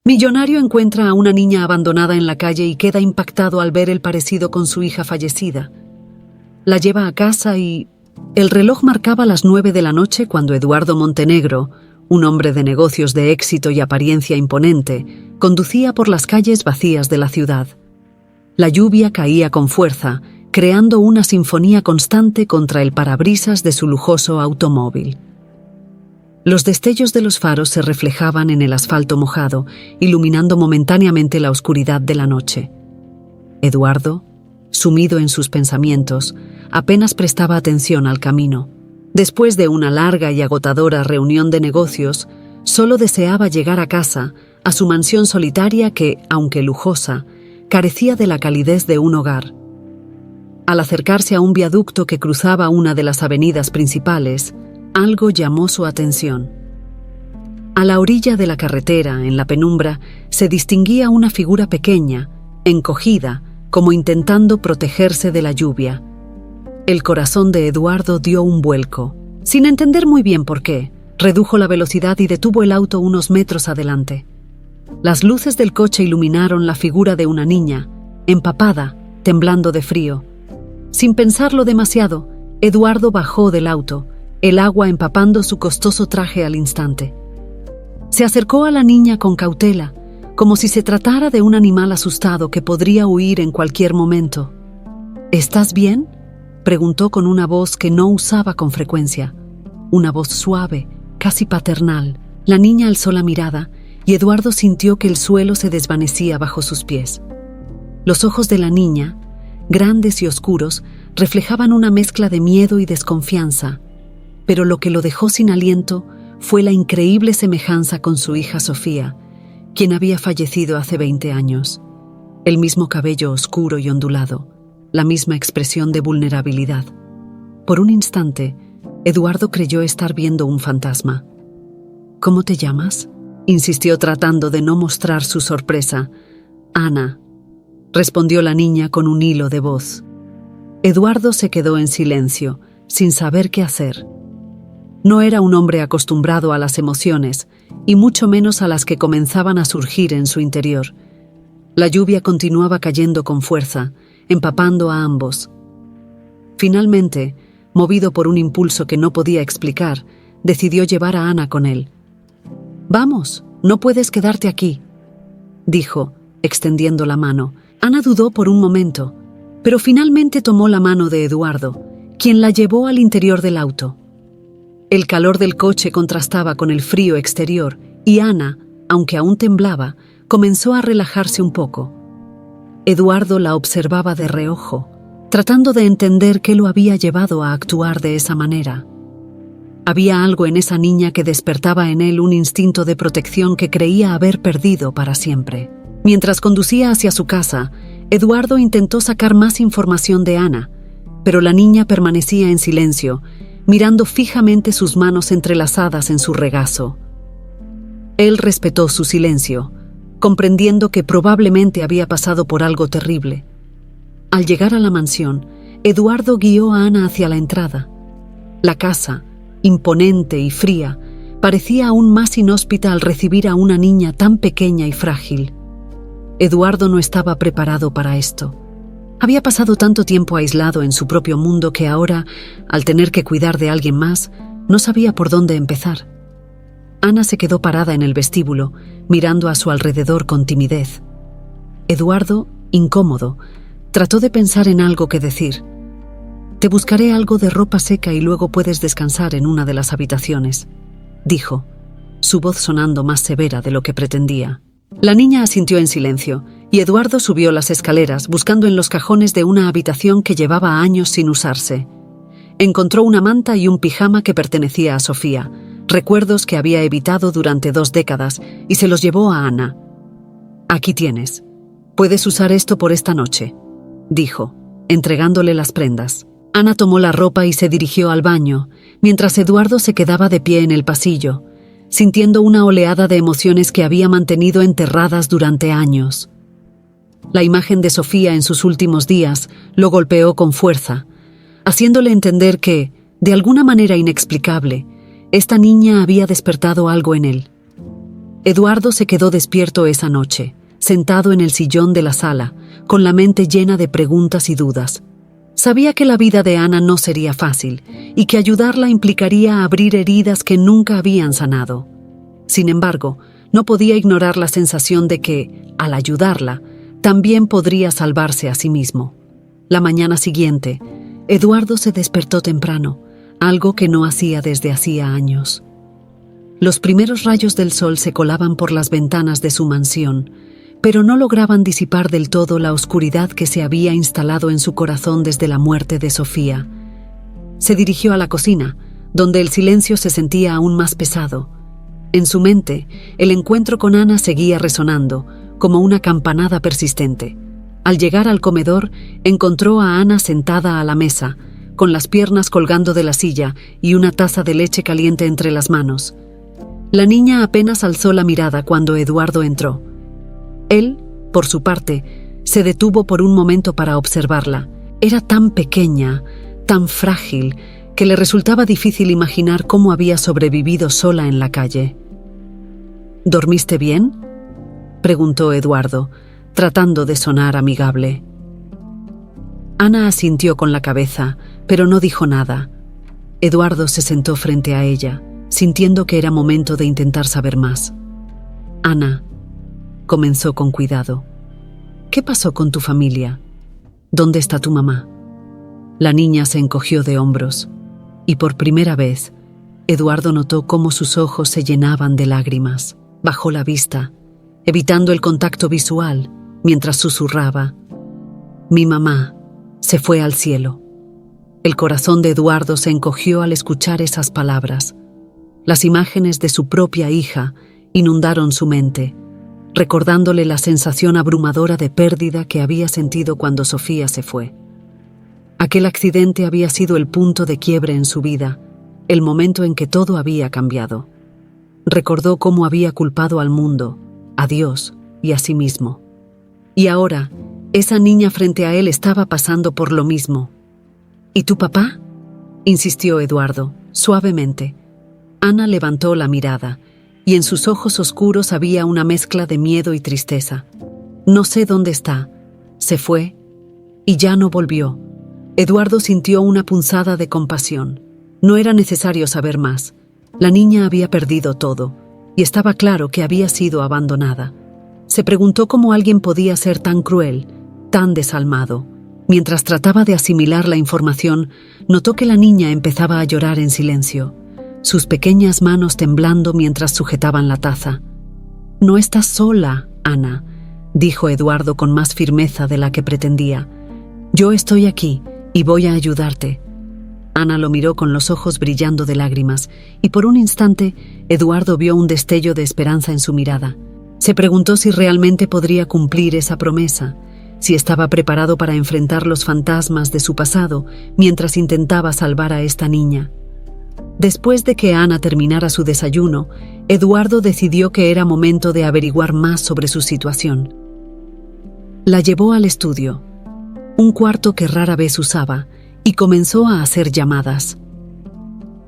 Millonario encuentra a una niña abandonada en la calle y queda impactado al ver el parecido con su hija fallecida. La lleva a casa y... El reloj marcaba las 9 de la noche cuando Eduardo Montenegro, un hombre de negocios de éxito y apariencia imponente, conducía por las calles vacías de la ciudad. La lluvia caía con fuerza, creando una sinfonía constante contra el parabrisas de su lujoso automóvil. Los destellos de los faros se reflejaban en el asfalto mojado, iluminando momentáneamente la oscuridad de la noche. Eduardo, sumido en sus pensamientos, apenas prestaba atención al camino. Después de una larga y agotadora reunión de negocios, solo deseaba llegar a casa, a su mansión solitaria que, aunque lujosa, carecía de la calidez de un hogar. Al acercarse a un viaducto que cruzaba una de las avenidas principales, algo llamó su atención. A la orilla de la carretera, en la penumbra, se distinguía una figura pequeña, encogida, como intentando protegerse de la lluvia. El corazón de Eduardo dio un vuelco. Sin entender muy bien por qué, redujo la velocidad y detuvo el auto unos metros adelante. Las luces del coche iluminaron la figura de una niña, empapada, temblando de frío. Sin pensarlo demasiado, Eduardo bajó del auto, el agua empapando su costoso traje al instante. Se acercó a la niña con cautela, como si se tratara de un animal asustado que podría huir en cualquier momento. ¿Estás bien?, preguntó con una voz que no usaba con frecuencia. Una voz suave, casi paternal. La niña alzó la mirada y Eduardo sintió que el suelo se desvanecía bajo sus pies. Los ojos de la niña, grandes y oscuros, reflejaban una mezcla de miedo y desconfianza, pero lo que lo dejó sin aliento fue la increíble semejanza con su hija Sofía, quien había fallecido hace 20 años. El mismo cabello oscuro y ondulado, la misma expresión de vulnerabilidad. Por un instante, Eduardo creyó estar viendo un fantasma. «¿Cómo te llamas?», insistió tratando de no mostrar su sorpresa. «Ana», respondió la niña con un hilo de voz. Eduardo se quedó en silencio, sin saber qué hacer. No era un hombre acostumbrado a las emociones, y mucho menos a las que comenzaban a surgir en su interior. La lluvia continuaba cayendo con fuerza, empapando a ambos. Finalmente, movido por un impulso que no podía explicar, decidió llevar a Ana con él. «Vamos, no puedes quedarte aquí», dijo, extendiendo la mano. Ana dudó por un momento, pero finalmente tomó la mano de Eduardo, quien la llevó al interior del auto. El calor del coche contrastaba con el frío exterior y Ana, aunque aún temblaba, comenzó a relajarse un poco. Eduardo la observaba de reojo, tratando de entender qué lo había llevado a actuar de esa manera. Había algo en esa niña que despertaba en él un instinto de protección que creía haber perdido para siempre. Mientras conducía hacia su casa, Eduardo intentó sacar más información de Ana, pero la niña permanecía en silencio, mirando fijamente sus manos entrelazadas en su regazo. Él respetó su silencio, comprendiendo que probablemente había pasado por algo terrible. Al llegar a la mansión, Eduardo guió a Ana hacia la entrada. La casa, imponente y fría, parecía aún más inhóspita al recibir a una niña tan pequeña y frágil. Eduardo no estaba preparado para esto. Había pasado tanto tiempo aislado en su propio mundo que ahora, al tener que cuidar de alguien más, no sabía por dónde empezar. Ana se quedó parada en el vestíbulo, mirando a su alrededor con timidez. Eduardo, incómodo, trató de pensar en algo que decir. «Te buscaré algo de ropa seca y luego puedes descansar en una de las habitaciones», dijo, su voz sonando más severa de lo que pretendía. La niña asintió en silencio, y Eduardo subió las escaleras buscando en los cajones de una habitación que llevaba años sin usarse. Encontró una manta y un pijama que pertenecía a Sofía, recuerdos que había evitado durante 2 décadas, y se los llevó a Ana. «Aquí tienes. Puedes usar esto por esta noche», dijo, entregándole las prendas. Ana tomó la ropa y se dirigió al baño, mientras Eduardo se quedaba de pie en el pasillo, sintiendo una oleada de emociones que había mantenido enterradas durante años. La imagen de Sofía en sus últimos días lo golpeó con fuerza, haciéndole entender que, de alguna manera inexplicable, esta niña había despertado algo en él. Eduardo se quedó despierto esa noche, sentado en el sillón de la sala, con la mente llena de preguntas y dudas. Sabía que la vida de Ana no sería fácil y que ayudarla implicaría abrir heridas que nunca habían sanado. Sin embargo, no podía ignorar la sensación de que, al ayudarla, también podría salvarse a sí mismo. La mañana siguiente, Eduardo se despertó temprano, algo que no hacía desde hacía años. Los primeros rayos del sol se colaban por las ventanas de su mansión, pero no lograban disipar del todo la oscuridad que se había instalado en su corazón desde la muerte de Sofía. Se dirigió a la cocina, donde el silencio se sentía aún más pesado. En su mente, el encuentro con Ana seguía resonando, como una campanada persistente. Al llegar al comedor, encontró a Ana sentada a la mesa, con las piernas colgando de la silla y una taza de leche caliente entre las manos. La niña apenas alzó la mirada cuando Eduardo entró. Él, por su parte, se detuvo por un momento para observarla. Era tan pequeña, tan frágil, que le resultaba difícil imaginar cómo había sobrevivido sola en la calle. ¿Dormiste bien?, preguntó Eduardo, tratando de sonar amigable. Ana asintió con la cabeza, pero no dijo nada. Eduardo se sentó frente a ella, sintiendo que era momento de intentar saber más. Ana, comenzó con cuidado, ¿qué pasó con tu familia? ¿Dónde está tu mamá? La niña se encogió de hombros, y por primera vez, Eduardo notó cómo sus ojos se llenaban de lágrimas. Bajó la vista, evitando el contacto visual, mientras susurraba: «Mi mamá se fue al cielo». El corazón de Eduardo se encogió al escuchar esas palabras. Las imágenes de su propia hija inundaron su mente, recordándole la sensación abrumadora de pérdida que había sentido cuando Sofía se fue. Aquel accidente había sido el punto de quiebre en su vida, el momento en que todo había cambiado. Recordó cómo había culpado al mundo, a Dios y a sí mismo. Y ahora, esa niña frente a él estaba pasando por lo mismo. ¿Y tu papá?, insistió Eduardo, suavemente. Ana levantó la mirada, y en sus ojos oscuros había una mezcla de miedo y tristeza. «No sé dónde está. Se fue y ya no volvió». Eduardo sintió una punzada de compasión. No era necesario saber más. La niña había perdido todo, y estaba claro que había sido abandonada. Se preguntó cómo alguien podía ser tan cruel, tan desalmado. Mientras trataba de asimilar la información, notó que la niña empezaba a llorar en silencio, sus pequeñas manos temblando mientras sujetaban la taza. «No estás sola, Ana», dijo Eduardo con más firmeza de la que pretendía. «Yo estoy aquí y voy a ayudarte». Ana lo miró con los ojos brillando de lágrimas, y por un instante Eduardo vio un destello de esperanza en su mirada. Se preguntó si realmente podría cumplir esa promesa, si estaba preparado para enfrentar los fantasmas de su pasado mientras intentaba salvar a esta niña. Después de que Ana terminara su desayuno, Eduardo decidió que era momento de averiguar más sobre su situación. La llevó al estudio, un cuarto que rara vez usaba, y comenzó a hacer llamadas.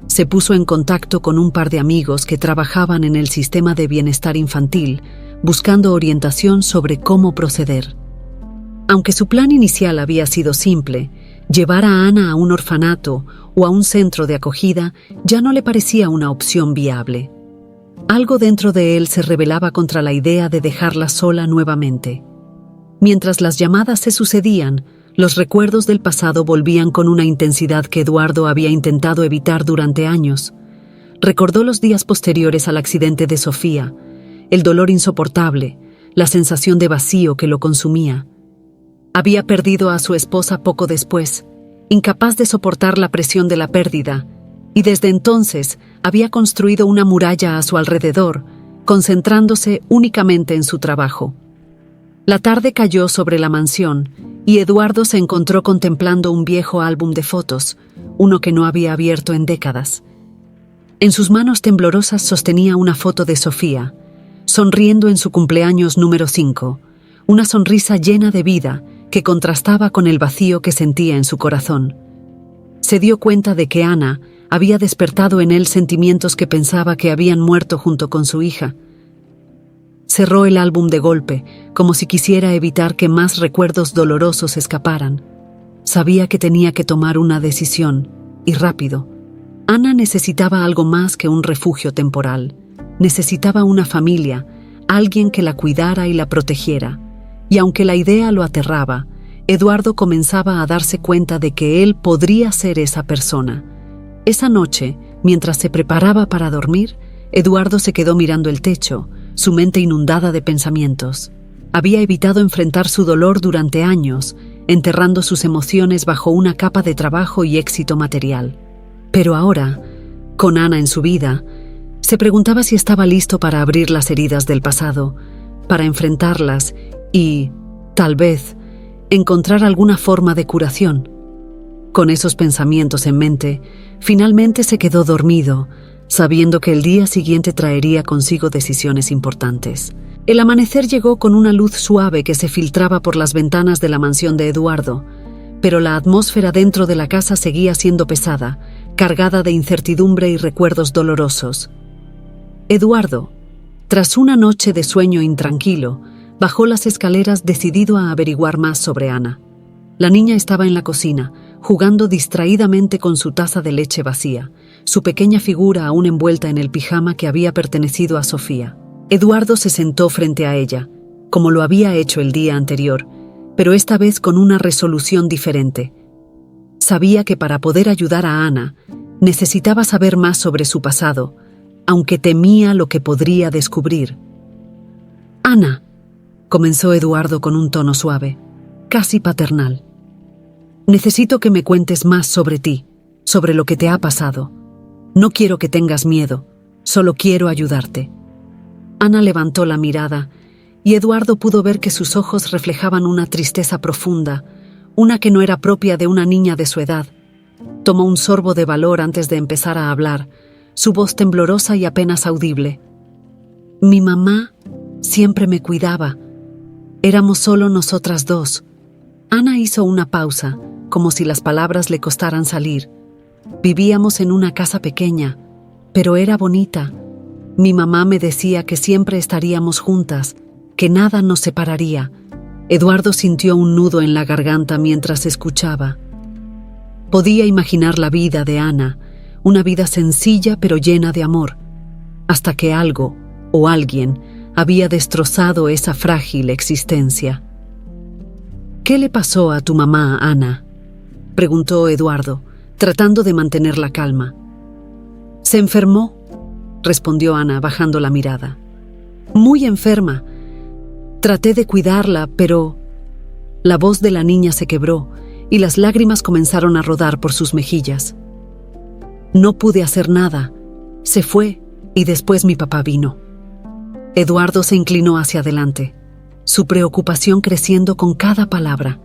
Se puso en contacto con un par de amigos que trabajaban en el sistema de bienestar infantil, buscando orientación sobre cómo proceder. Aunque su plan inicial había sido simple, llevar a Ana a un orfanato o a un centro de acogida ya no le parecía una opción viable. Algo dentro de él se rebelaba contra la idea de dejarla sola nuevamente. Mientras las llamadas se sucedían, los recuerdos del pasado volvían con una intensidad que Eduardo había intentado evitar durante años. Recordó los días posteriores al accidente de Sofía, el dolor insoportable, la sensación de vacío que lo consumía. Había perdido a su esposa poco después, incapaz de soportar la presión de la pérdida, y desde entonces había construido una muralla a su alrededor, concentrándose únicamente en su trabajo. La tarde cayó sobre la mansión, y Eduardo se encontró contemplando un viejo álbum de fotos, uno que no había abierto en décadas. En sus manos temblorosas sostenía una foto de Sofía, sonriendo en su cumpleaños número 5, una sonrisa llena de vida que contrastaba con el vacío que sentía en su corazón. Se dio cuenta de que Ana había despertado en él sentimientos que pensaba que habían muerto junto con su hija. Cerró el álbum de golpe, como si quisiera evitar que más recuerdos dolorosos escaparan. Sabía que tenía que tomar una decisión, y rápido. Ana necesitaba algo más que un refugio temporal. Necesitaba una familia, alguien que la cuidara y la protegiera. Y aunque la idea lo aterraba, Eduardo comenzaba a darse cuenta de que él podría ser esa persona. Esa noche, mientras se preparaba para dormir, Eduardo se quedó mirando el techo, su mente inundada de pensamientos. Había evitado enfrentar su dolor durante años, enterrando sus emociones bajo una capa de trabajo y éxito material. Pero ahora, con Ana en su vida, se preguntaba si estaba listo para abrir las heridas del pasado, para enfrentarlas y, tal vez, encontrar alguna forma de curación. Con esos pensamientos en mente, finalmente se quedó dormido, sabiendo que el día siguiente traería consigo decisiones importantes. El amanecer llegó con una luz suave que se filtraba por las ventanas de la mansión de Eduardo, pero la atmósfera dentro de la casa seguía siendo pesada, cargada de incertidumbre y recuerdos dolorosos. Eduardo, tras una noche de sueño intranquilo, bajó las escaleras decidido a averiguar más sobre Ana. La niña estaba en la cocina, jugando distraídamente con su taza de leche vacía, su pequeña figura aún envuelta en el pijama que había pertenecido a Sofía. Eduardo se sentó frente a ella, como lo había hecho el día anterior, pero esta vez con una resolución diferente. Sabía que para poder ayudar a Ana, necesitaba saber más sobre su pasado, aunque temía lo que podría descubrir. «Ana», comenzó Eduardo con un tono suave, casi paternal. «Necesito que me cuentes más sobre ti, sobre lo que te ha pasado. No quiero que tengas miedo, solo quiero ayudarte». Ana levantó la mirada, y Eduardo pudo ver que sus ojos reflejaban una tristeza profunda, una que no era propia de una niña de su edad. Tomó un sorbo de valor antes de empezar a hablar, su voz temblorosa y apenas audible. «Mi mamá siempre me cuidaba. Éramos solo nosotras dos». Ana hizo una pausa, como si las palabras le costaran salir. «Vivíamos en una casa pequeña, pero era bonita. Mi mamá me decía que siempre estaríamos juntas, que nada nos separaría». Eduardo sintió un nudo en la garganta mientras escuchaba. Podía imaginar la vida de Ana, una vida sencilla pero llena de amor, hasta que algo o alguien había destrozado esa frágil existencia. «¿Qué le pasó a tu mamá, Ana?», preguntó Eduardo, tratando de mantener la calma. «Se enfermó», respondió Ana bajando la mirada. «Muy enferma. Traté de cuidarla, pero...». La voz de la niña se quebró y las lágrimas comenzaron a rodar por sus mejillas. «No pude hacer nada. Se fue y después mi papá vino». Eduardo se inclinó hacia adelante, su preocupación creciendo con cada palabra.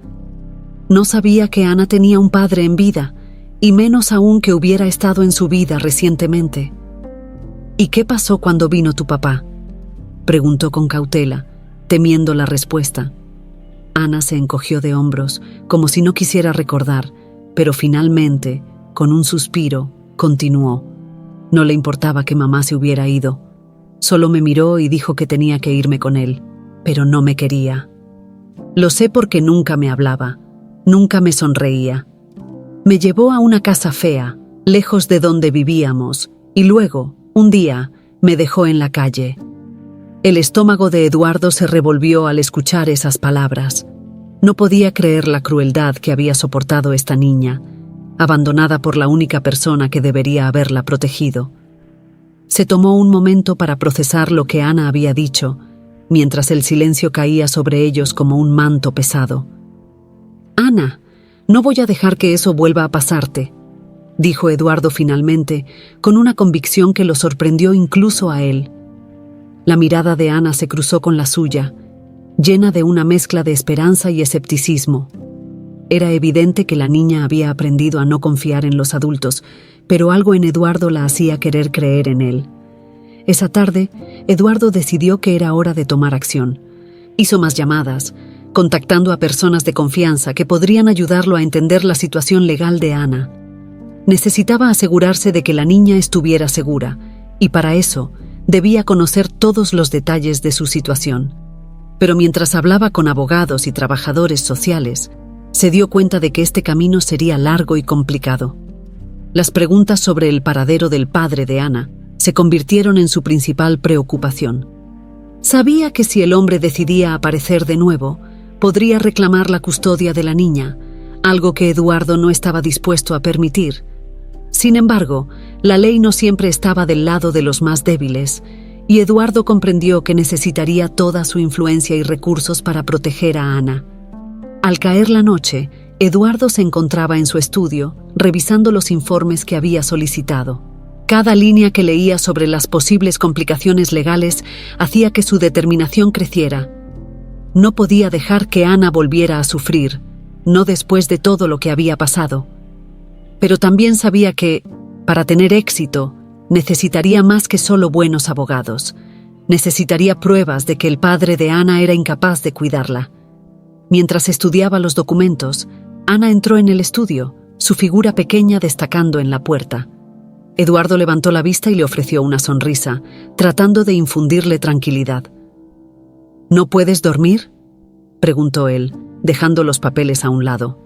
No sabía que Ana tenía un padre en vida, y menos aún que hubiera estado en su vida recientemente. «¿Y qué pasó cuando vino tu papá?», preguntó con cautela, temiendo la respuesta. Ana se encogió de hombros, como si no quisiera recordar, pero finalmente, con un suspiro, continuó. No le importaba que mamá se hubiera ido. Solo me miró y dijo que tenía que irme con él, pero no me quería. Lo sé porque nunca me hablaba, nunca me sonreía. Me llevó a una casa fea, lejos de donde vivíamos, y luego, un día, me dejó en la calle. El estómago de Eduardo se revolvió al escuchar esas palabras. No podía creer la crueldad que había soportado esta niña, abandonada por la única persona que debería haberla protegido. Se tomó un momento para procesar lo que Ana había dicho, mientras el silencio caía sobre ellos como un manto pesado. «Ana, no voy a dejar que eso vuelva a pasarte», dijo Eduardo finalmente, con una convicción que lo sorprendió incluso a él. La mirada de Ana se cruzó con la suya, llena de una mezcla de esperanza y escepticismo. Era evidente que la niña había aprendido a no confiar en los adultos, pero algo en Eduardo la hacía querer creer en él. Esa tarde, Eduardo decidió que era hora de tomar acción. Hizo más llamadas, contactando a personas de confianza que podrían ayudarlo a entender la situación legal de Ana. Necesitaba asegurarse de que la niña estuviera segura, y para eso debía conocer todos los detalles de su situación. Pero mientras hablaba con abogados y trabajadores sociales, se dio cuenta de que este camino sería largo y complicado. Las preguntas sobre el paradero del padre de Ana se convirtieron en su principal preocupación. Sabía que si el hombre decidía aparecer de nuevo, podría reclamar la custodia de la niña, algo que Eduardo no estaba dispuesto a permitir. Sin embargo, la ley no siempre estaba del lado de los más débiles, y Eduardo comprendió que necesitaría toda su influencia y recursos para proteger a Ana. Al caer la noche, Eduardo se encontraba en su estudio, revisando los informes que había solicitado. Cada línea que leía sobre las posibles complicaciones legales hacía que su determinación creciera. No podía dejar que Ana volviera a sufrir, no después de todo lo que había pasado. Pero también sabía que, para tener éxito, necesitaría más que solo buenos abogados. Necesitaría pruebas de que el padre de Ana era incapaz de cuidarla. Mientras estudiaba los documentos, Ana entró en el estudio, su figura pequeña destacando en la puerta. Eduardo levantó la vista y le ofreció una sonrisa, tratando de infundirle tranquilidad. ¿No puedes dormir?, preguntó él, dejando los papeles a un lado.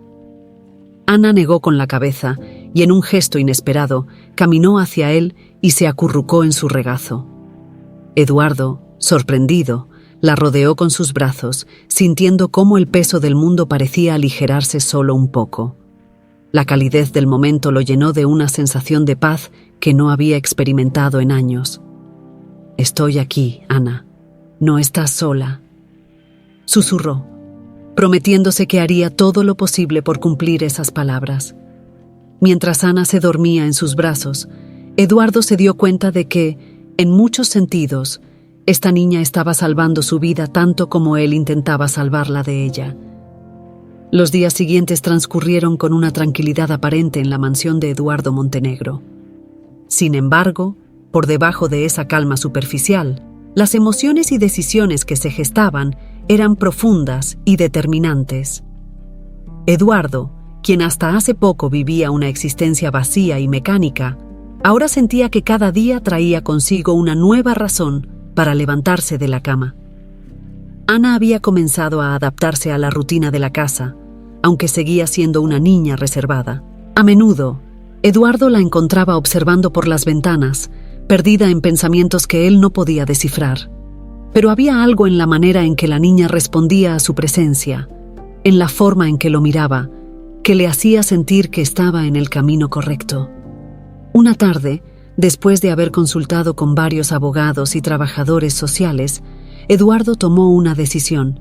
Ana negó con la cabeza y, en un gesto inesperado, caminó hacia él y se acurrucó en su regazo. Eduardo, sorprendido, la rodeó con sus brazos, sintiendo cómo el peso del mundo parecía aligerarse solo un poco. La calidez del momento lo llenó de una sensación de paz que no había experimentado en años. «Estoy aquí, Ana. No estás sola», susurró, prometiéndose que haría todo lo posible por cumplir esas palabras. Mientras Ana se dormía en sus brazos, Eduardo se dio cuenta de que, en muchos sentidos, esta niña estaba salvando su vida tanto como él intentaba salvarla de ella. Los días siguientes transcurrieron con una tranquilidad aparente en la mansión de Eduardo Montenegro. Sin embargo, por debajo de esa calma superficial, las emociones y decisiones que se gestaban eran profundas y determinantes. Eduardo, quien hasta hace poco vivía una existencia vacía y mecánica, ahora sentía que cada día traía consigo una nueva razón para levantarse de la cama. Ana había comenzado a adaptarse a la rutina de la casa, aunque seguía siendo una niña reservada. A menudo, Eduardo la encontraba observando por las ventanas, perdida en pensamientos que él no podía descifrar. Pero había algo en la manera en que la niña respondía a su presencia, en la forma en que lo miraba, que le hacía sentir que estaba en el camino correcto. Una tarde, después de haber consultado con varios abogados y trabajadores sociales, Eduardo tomó una decisión.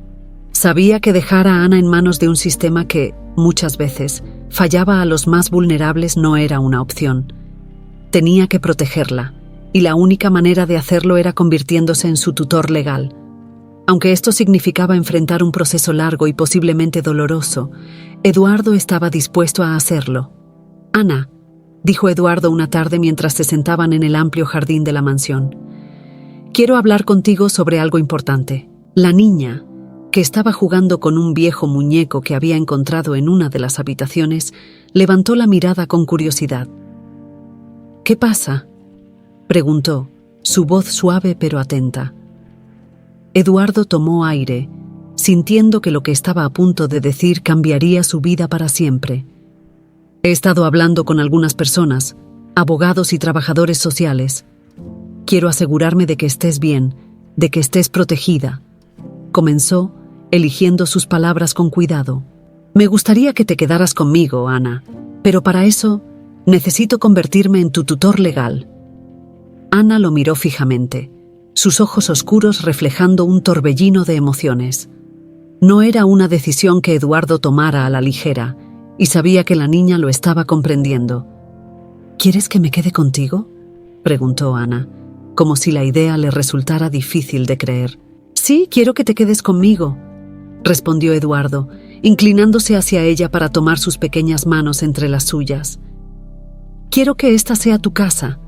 Sabía que dejar a Ana en manos de un sistema que, muchas veces, fallaba a los más vulnerables no era una opción. Tenía que protegerla, y la única manera de hacerlo era convirtiéndose en su tutor legal. Aunque esto significaba enfrentar un proceso largo y posiblemente doloroso, Eduardo estaba dispuesto a hacerlo. «Ana», dijo Eduardo una tarde mientras se sentaban en el amplio jardín de la mansión, «quiero hablar contigo sobre algo importante». La niña, que estaba jugando con un viejo muñeco que había encontrado en una de las habitaciones, levantó la mirada con curiosidad. «¿Qué pasa?», preguntó, su voz suave pero atenta. Eduardo tomó aire, sintiendo que lo que estaba a punto de decir cambiaría su vida para siempre. «He estado hablando con algunas personas, abogados y trabajadores sociales. Quiero asegurarme de que estés bien, de que estés protegida», comenzó, eligiendo sus palabras con cuidado. «Me gustaría que te quedaras conmigo, Ana, pero para eso necesito convertirme en tu tutor legal». Ana lo miró fijamente, sus ojos oscuros reflejando un torbellino de emociones. No era una decisión que Eduardo tomara a la ligera, y sabía que la niña lo estaba comprendiendo. «¿Quieres que me quede contigo?», preguntó Ana, como si la idea le resultara difícil de creer. «Sí, quiero que te quedes conmigo», respondió Eduardo, inclinándose hacia ella para tomar sus pequeñas manos entre las suyas. «Quiero que esta sea tu casa,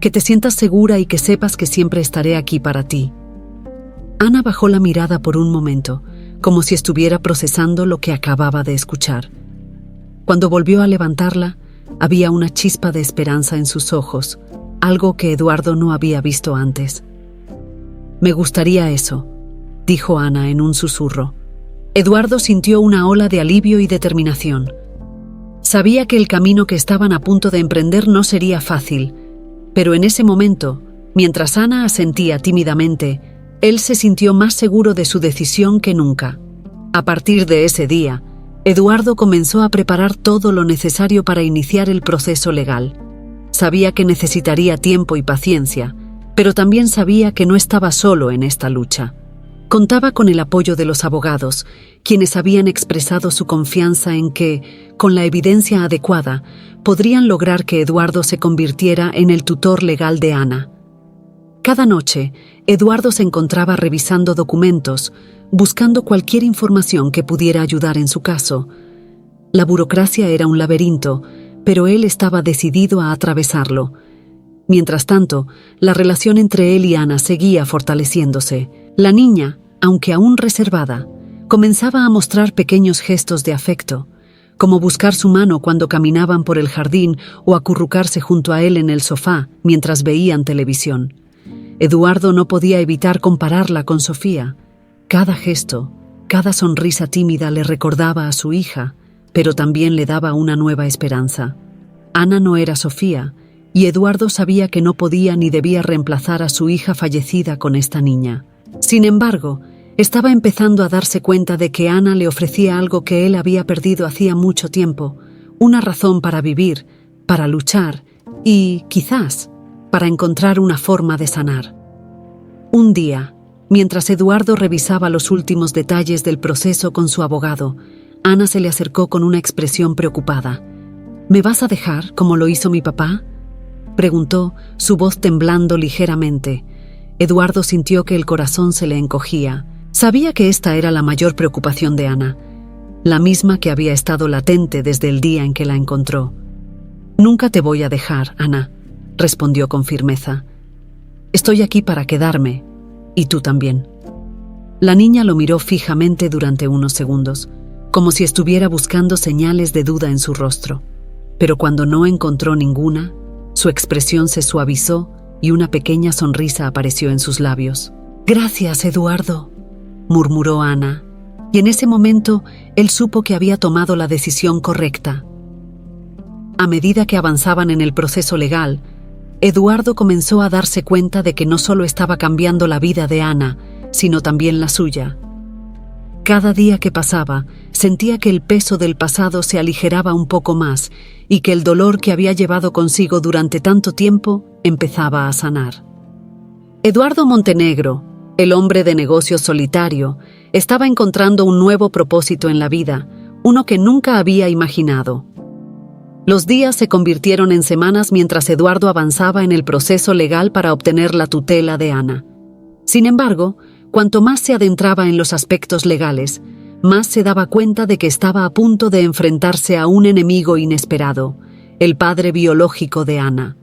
que te sientas segura y que sepas que siempre estaré aquí para ti». Ana bajó la mirada por un momento, como si estuviera procesando lo que acababa de escuchar. Cuando volvió a levantarla, había una chispa de esperanza en sus ojos, algo que Eduardo no había visto antes. «Me gustaría eso», dijo Ana en un susurro. Eduardo sintió una ola de alivio y determinación. Sabía que el camino que estaban a punto de emprender no sería fácil, pero en ese momento, mientras Ana asentía tímidamente, él se sintió más seguro de su decisión que nunca. A partir de ese día, Eduardo comenzó a preparar todo lo necesario para iniciar el proceso legal. Sabía que necesitaría tiempo y paciencia, pero también sabía que no estaba solo en esta lucha. Contaba con el apoyo de los abogados, quienes habían expresado su confianza en que, con la evidencia adecuada, podrían lograr que Eduardo se convirtiera en el tutor legal de Ana. Cada noche, Eduardo se encontraba revisando documentos, buscando cualquier información que pudiera ayudar en su caso. La burocracia era un laberinto, pero él estaba decidido a atravesarlo. Mientras tanto, la relación entre él y Ana seguía fortaleciéndose. La niña, aunque aún reservada, comenzaba a mostrar pequeños gestos de afecto, como buscar su mano cuando caminaban por el jardín o acurrucarse junto a él en el sofá mientras veían televisión. Eduardo no podía evitar compararla con Sofía. Cada gesto, cada sonrisa tímida le recordaba a su hija, pero también le daba una nueva esperanza. Ana no era Sofía, y Eduardo sabía que no podía ni debía reemplazar a su hija fallecida con esta niña. Sin embargo, estaba empezando a darse cuenta de que Ana le ofrecía algo que él había perdido hacía mucho tiempo, una razón para vivir, para luchar y, quizás, para encontrar una forma de sanar. Un día, mientras Eduardo revisaba los últimos detalles del proceso con su abogado, Ana se le acercó con una expresión preocupada. «¿Me vas a dejar como lo hizo mi papá?», preguntó, su voz temblando ligeramente. Eduardo sintió que el corazón se le encogía. Sabía que esta era la mayor preocupación de Ana, la misma que había estado latente desde el día en que la encontró. «Nunca te voy a dejar, Ana», respondió con firmeza. «Estoy aquí para quedarme, y tú también». La niña lo miró fijamente durante unos segundos, como si estuviera buscando señales de duda en su rostro. Pero cuando no encontró ninguna, su expresión se suavizó y una pequeña sonrisa apareció en sus labios. «Gracias, Eduardo», murmuró Ana, y en ese momento él supo que había tomado la decisión correcta. A medida que avanzaban en el proceso legal, Eduardo comenzó a darse cuenta de que no solo estaba cambiando la vida de Ana, sino también la suya. Cada día que pasaba, sentía que el peso del pasado se aligeraba un poco más y que el dolor que había llevado consigo durante tanto tiempo empezaba a sanar. Eduardo Montenegro, el hombre de negocios solitario, estaba encontrando un nuevo propósito en la vida, uno que nunca había imaginado. Los días se convirtieron en semanas mientras Eduardo avanzaba en el proceso legal para obtener la tutela de Ana. Sin embargo, cuanto más se adentraba en los aspectos legales, más se daba cuenta de que estaba a punto de enfrentarse a un enemigo inesperado, el padre biológico de Ana.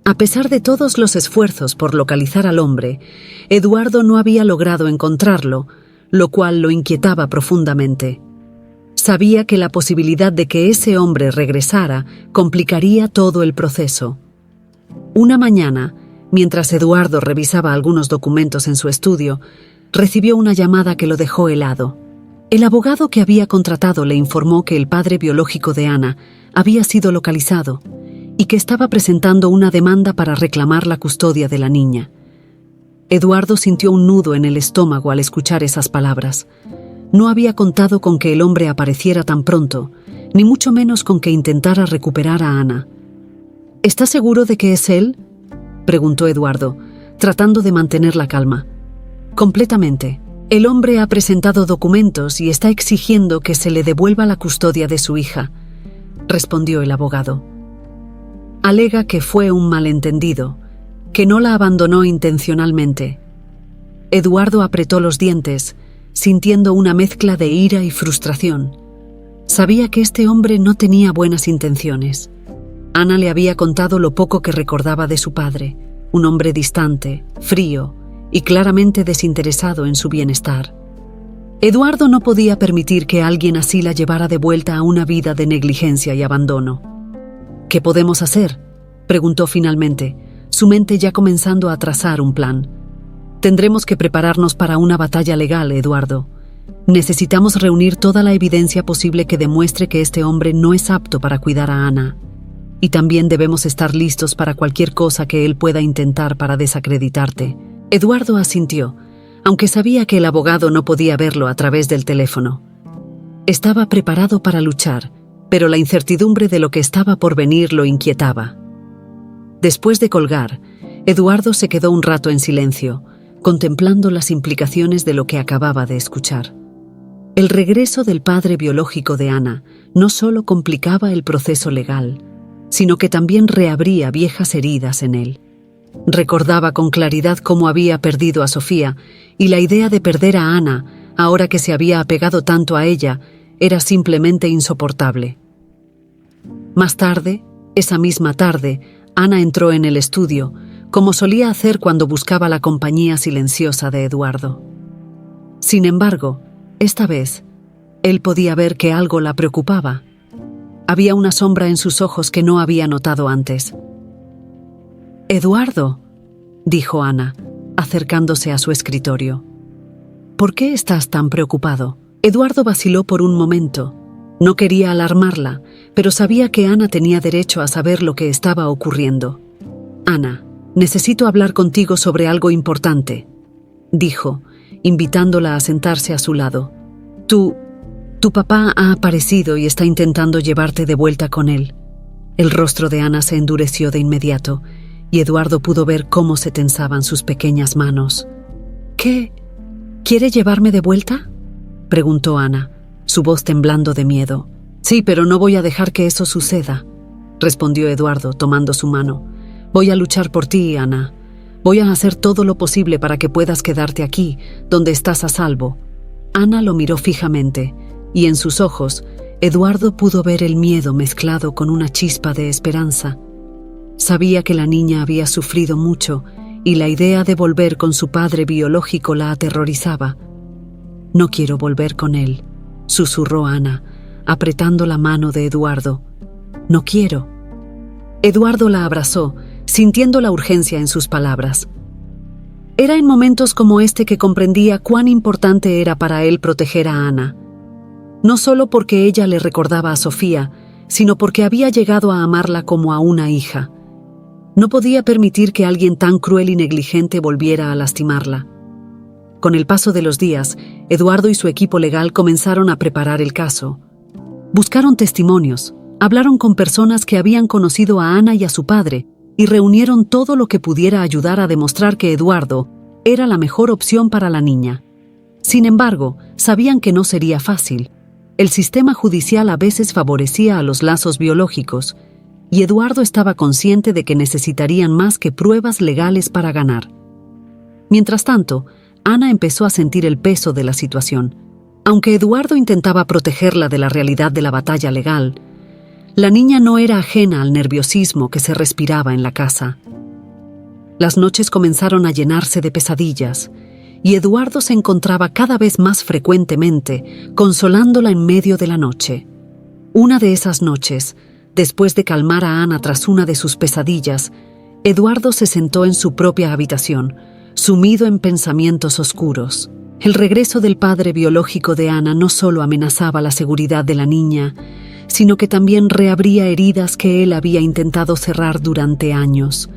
A pesar de todos los esfuerzos por localizar al hombre, Eduardo no había logrado encontrarlo, lo cual lo inquietaba profundamente. Sabía que la posibilidad de que ese hombre regresara complicaría todo el proceso. Una mañana, mientras Eduardo revisaba algunos documentos en su estudio, recibió una llamada que lo dejó helado. El abogado que había contratado le informó que el padre biológico de Ana había sido localizado y que estaba presentando una demanda para reclamar la custodia de la niña. Eduardo sintió un nudo en el estómago al escuchar esas palabras. No había contado con que el hombre apareciera tan pronto, ni mucho menos con que intentara recuperar a Ana. ¿Estás seguro de que es él?, preguntó Eduardo, tratando de mantener la calma. Completamente. El hombre ha presentado documentos y está exigiendo que se le devuelva la custodia de su hija, respondió el abogado. Alega que fue un malentendido, que no la abandonó intencionalmente. Eduardo apretó los dientes, sintiendo una mezcla de ira y frustración. Sabía que este hombre no tenía buenas intenciones. Ana le había contado lo poco que recordaba de su padre, un hombre distante, frío y claramente desinteresado en su bienestar. Eduardo no podía permitir que alguien así la llevara de vuelta a una vida de negligencia y abandono. «¿Qué podemos hacer?», preguntó finalmente, su mente ya comenzando a trazar un plan. Tendremos que prepararnos para una batalla legal, Eduardo. Necesitamos reunir toda la evidencia posible que demuestre que este hombre no es apto para cuidar a Ana. Y también debemos estar listos para cualquier cosa que él pueda intentar para desacreditarte. Eduardo asintió, aunque sabía que el abogado no podía verlo a través del teléfono. Estaba preparado para luchar, pero la incertidumbre de lo que estaba por venir lo inquietaba. Después de colgar, Eduardo se quedó un rato en silencio, contemplando las implicaciones de lo que acababa de escuchar. El regreso del padre biológico de Ana no solo complicaba el proceso legal, sino que también reabría viejas heridas en él. Recordaba con claridad cómo había perdido a Sofía, y la idea de perder a Ana, ahora que se había apegado tanto a ella, era simplemente insoportable. Más tarde, esa misma tarde, Ana entró en el estudio, como solía hacer cuando buscaba la compañía silenciosa de Eduardo. Sin embargo, esta vez, él podía ver que algo la preocupaba. Había una sombra en sus ojos que no había notado antes. «Eduardo», dijo Ana, acercándose a su escritorio. «¿Por qué estás tan preocupado?» Eduardo vaciló por un momento. No quería alarmarla, pero sabía que Ana tenía derecho a saber lo que estaba ocurriendo. «Ana, necesito hablar contigo sobre algo importante», dijo, invitándola a sentarse a su lado. Tu papá ha aparecido y está intentando llevarte de vuelta con él». El rostro de Ana se endureció de inmediato, y Eduardo pudo ver cómo se tensaban sus pequeñas manos. «¿Qué? ¿Quiere llevarme de vuelta?», preguntó Ana, su voz temblando de miedo. «Sí, pero no voy a dejar que eso suceda», respondió Eduardo, tomando su mano. «Voy a luchar por ti, Ana. Voy a hacer todo lo posible para que puedas quedarte aquí, donde estás a salvo». Ana lo miró fijamente, y en sus ojos, Eduardo pudo ver el miedo mezclado con una chispa de esperanza. Sabía que la niña había sufrido mucho, y la idea de volver con su padre biológico la aterrorizaba. «No quiero volver con él», susurró Ana, apretando la mano de Eduardo. «No quiero». Eduardo la abrazó, sintiendo la urgencia en sus palabras. Era en momentos como este que comprendía cuán importante era para él proteger a Ana. No solo porque ella le recordaba a Sofía, sino porque había llegado a amarla como a una hija. No podía permitir que alguien tan cruel y negligente volviera a lastimarla. Con el paso de los días, Eduardo y su equipo legal comenzaron a preparar el caso. Buscaron testimonios, hablaron con personas que habían conocido a Ana y a su padre, y reunieron todo lo que pudiera ayudar a demostrar que Eduardo era la mejor opción para la niña. Sin embargo, sabían que no sería fácil. El sistema judicial a veces favorecía a los lazos biológicos, y Eduardo estaba consciente de que necesitarían más que pruebas legales para ganar. Mientras tanto, Ana empezó a sentir el peso de la situación. Aunque Eduardo intentaba protegerla de la realidad de la batalla legal, la niña no era ajena al nerviosismo que se respiraba en la casa. Las noches comenzaron a llenarse de pesadillas, y Eduardo se encontraba cada vez más frecuentemente consolándola en medio de la noche. Una de esas noches, después de calmar a Ana tras una de sus pesadillas, Eduardo se sentó en su propia habitación, sumido en pensamientos oscuros. El regreso del padre biológico de Ana no solo amenazaba la seguridad de la niña, sino que también reabría heridas que él había intentado cerrar durante años.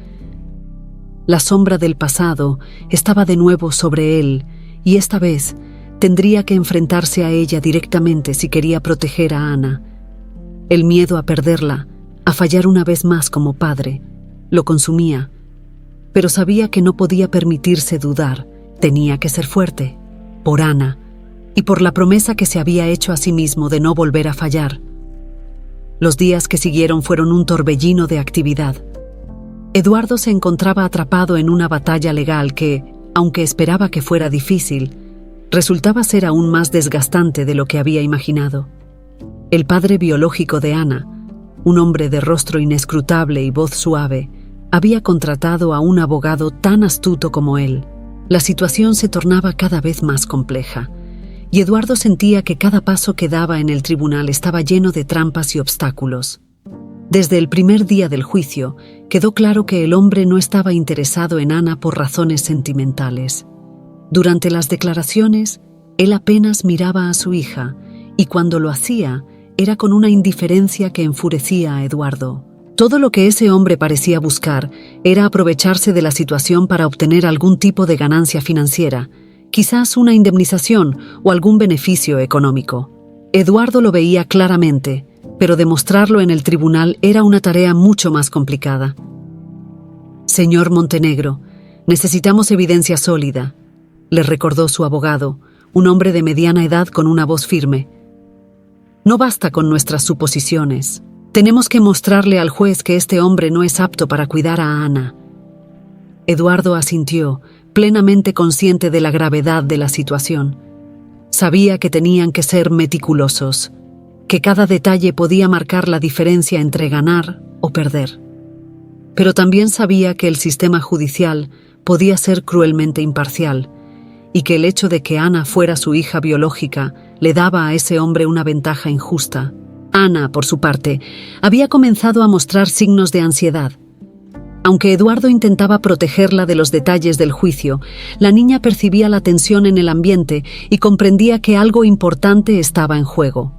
La sombra del pasado estaba de nuevo sobre él, y esta vez tendría que enfrentarse a ella directamente si quería proteger a Ana. El miedo a perderla, a fallar una vez más como padre, lo consumía, pero sabía que no podía permitirse dudar. Tenía que ser fuerte, por Ana, y por la promesa que se había hecho a sí mismo de no volver a fallar. Los días que siguieron fueron un torbellino de actividad. Eduardo se encontraba atrapado en una batalla legal que, aunque esperaba que fuera difícil, resultaba ser aún más desgastante de lo que había imaginado. El padre biológico de Ana, un hombre de rostro inescrutable y voz suave, había contratado a un abogado tan astuto como él. La situación se tornaba cada vez más compleja, y Eduardo sentía que cada paso que daba en el tribunal estaba lleno de trampas y obstáculos. Desde el primer día del juicio, quedó claro que el hombre no estaba interesado en Ana por razones sentimentales. Durante las declaraciones, él apenas miraba a su hija, y cuando lo hacía, era con una indiferencia que enfurecía a Eduardo. Todo lo que ese hombre parecía buscar era aprovecharse de la situación para obtener algún tipo de ganancia financiera, quizás una indemnización o algún beneficio económico. Eduardo lo veía claramente, pero demostrarlo en el tribunal era una tarea mucho más complicada. «Señor Montenegro, necesitamos evidencia sólida», le recordó su abogado, un hombre de mediana edad con una voz firme. «No basta con nuestras suposiciones. Tenemos que mostrarle al juez que este hombre no es apto para cuidar a Ana». Eduardo asintió, plenamente consciente de la gravedad de la situación. Sabía que tenían que ser meticulosos, que cada detalle podía marcar la diferencia entre ganar o perder. Pero también sabía que el sistema judicial podía ser cruelmente imparcial y que el hecho de que Ana fuera su hija biológica le daba a ese hombre una ventaja injusta. Ana, por su parte, había comenzado a mostrar signos de ansiedad. Aunque Eduardo intentaba protegerla de los detalles del juicio, la niña percibía la tensión en el ambiente y comprendía que algo importante estaba en juego.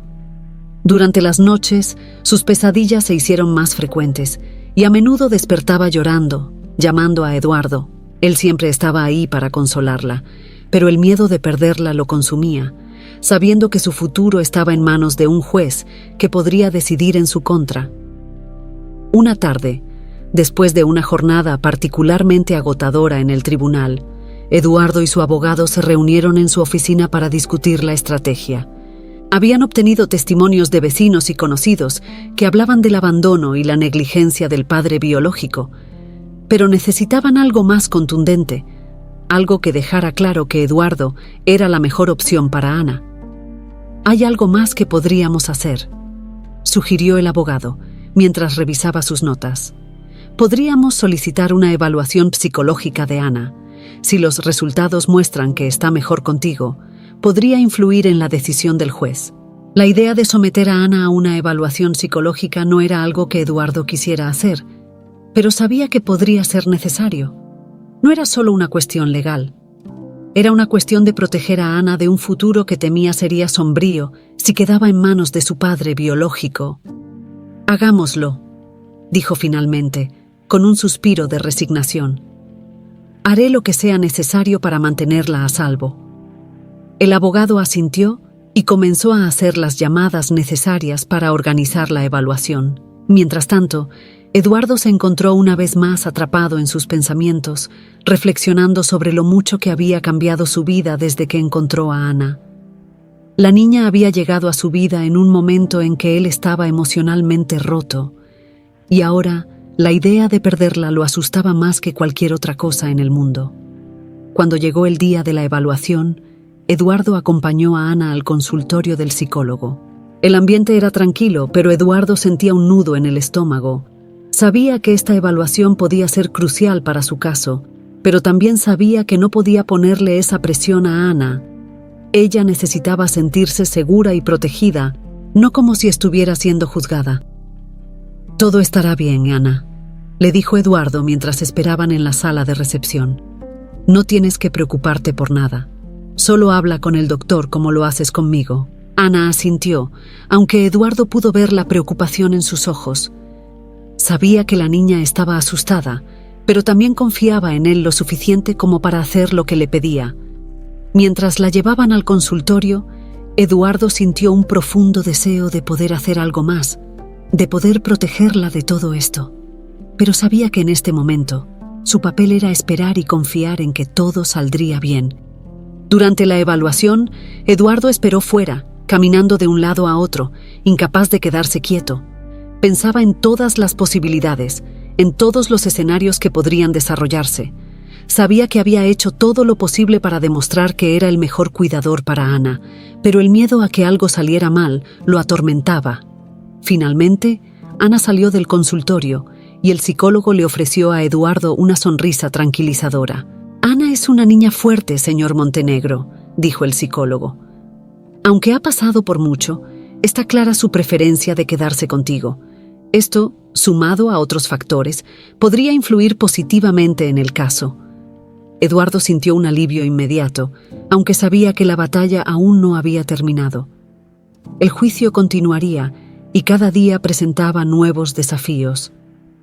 Durante las noches, sus pesadillas se hicieron más frecuentes y a menudo despertaba llorando, llamando a Eduardo. Él siempre estaba ahí para consolarla, pero el miedo de perderla lo consumía, sabiendo que su futuro estaba en manos de un juez que podría decidir en su contra. Una tarde, después de una jornada particularmente agotadora en el tribunal, Eduardo y su abogado se reunieron en su oficina para discutir la estrategia. Habían obtenido testimonios de vecinos y conocidos que hablaban del abandono y la negligencia del padre biológico, pero necesitaban algo más contundente, algo que dejara claro que Eduardo era la mejor opción para Ana. «Hay algo más que podríamos hacer», sugirió el abogado, mientras revisaba sus notas. «Podríamos solicitar una evaluación psicológica de Ana. Si los resultados muestran que está mejor contigo, podría influir en la decisión del juez». La idea de someter a Ana a una evaluación psicológica no era algo que Eduardo quisiera hacer, pero sabía que podría ser necesario. No era solo una cuestión legal. Era una cuestión de proteger a Ana de un futuro que temía sería sombrío si quedaba en manos de su padre biológico. «Hagámoslo», dijo finalmente, con un suspiro de resignación. «Haré lo que sea necesario para mantenerla a salvo». El abogado asintió y comenzó a hacer las llamadas necesarias para organizar la evaluación. Mientras tanto, Eduardo se encontró una vez más atrapado en sus pensamientos, reflexionando sobre lo mucho que había cambiado su vida desde que encontró a Ana. La niña había llegado a su vida en un momento en que él estaba emocionalmente roto, y ahora la idea de perderla lo asustaba más que cualquier otra cosa en el mundo. Cuando llegó el día de la evaluación, Eduardo acompañó a Ana al consultorio del psicólogo. El ambiente era tranquilo, pero Eduardo sentía un nudo en el estómago. Sabía que esta evaluación podía ser crucial para su caso, pero también sabía que no podía ponerle esa presión a Ana. Ella necesitaba sentirse segura y protegida, no como si estuviera siendo juzgada. «Todo estará bien, Ana», le dijo Eduardo mientras esperaban en la sala de recepción. «No tienes que preocuparte por nada. Solo habla con el doctor como lo haces conmigo». Ana asintió, aunque Eduardo pudo ver la preocupación en sus ojos. Sabía que la niña estaba asustada, pero también confiaba en él lo suficiente como para hacer lo que le pedía. Mientras la llevaban al consultorio, Eduardo sintió un profundo deseo de poder hacer algo más, de poder protegerla de todo esto. Pero sabía que en este momento, su papel era esperar y confiar en que todo saldría bien. Durante la evaluación, Eduardo esperó fuera, caminando de un lado a otro, incapaz de quedarse quieto. Pensaba en todas las posibilidades, en todos los escenarios que podrían desarrollarse. Sabía que había hecho todo lo posible para demostrar que era el mejor cuidador para Ana, pero el miedo a que algo saliera mal lo atormentaba. Finalmente, Ana salió del consultorio y el psicólogo le ofreció a Eduardo una sonrisa tranquilizadora. «Ana es una niña fuerte, señor Montenegro», dijo el psicólogo. «Aunque ha pasado por mucho, está clara su preferencia de quedarse contigo. Esto sumado a otros factores, podría influir positivamente en el caso. Eduardo sintió un alivio inmediato, aunque sabía que la batalla aún no había terminado. El juicio continuaría y cada día presentaba nuevos desafíos.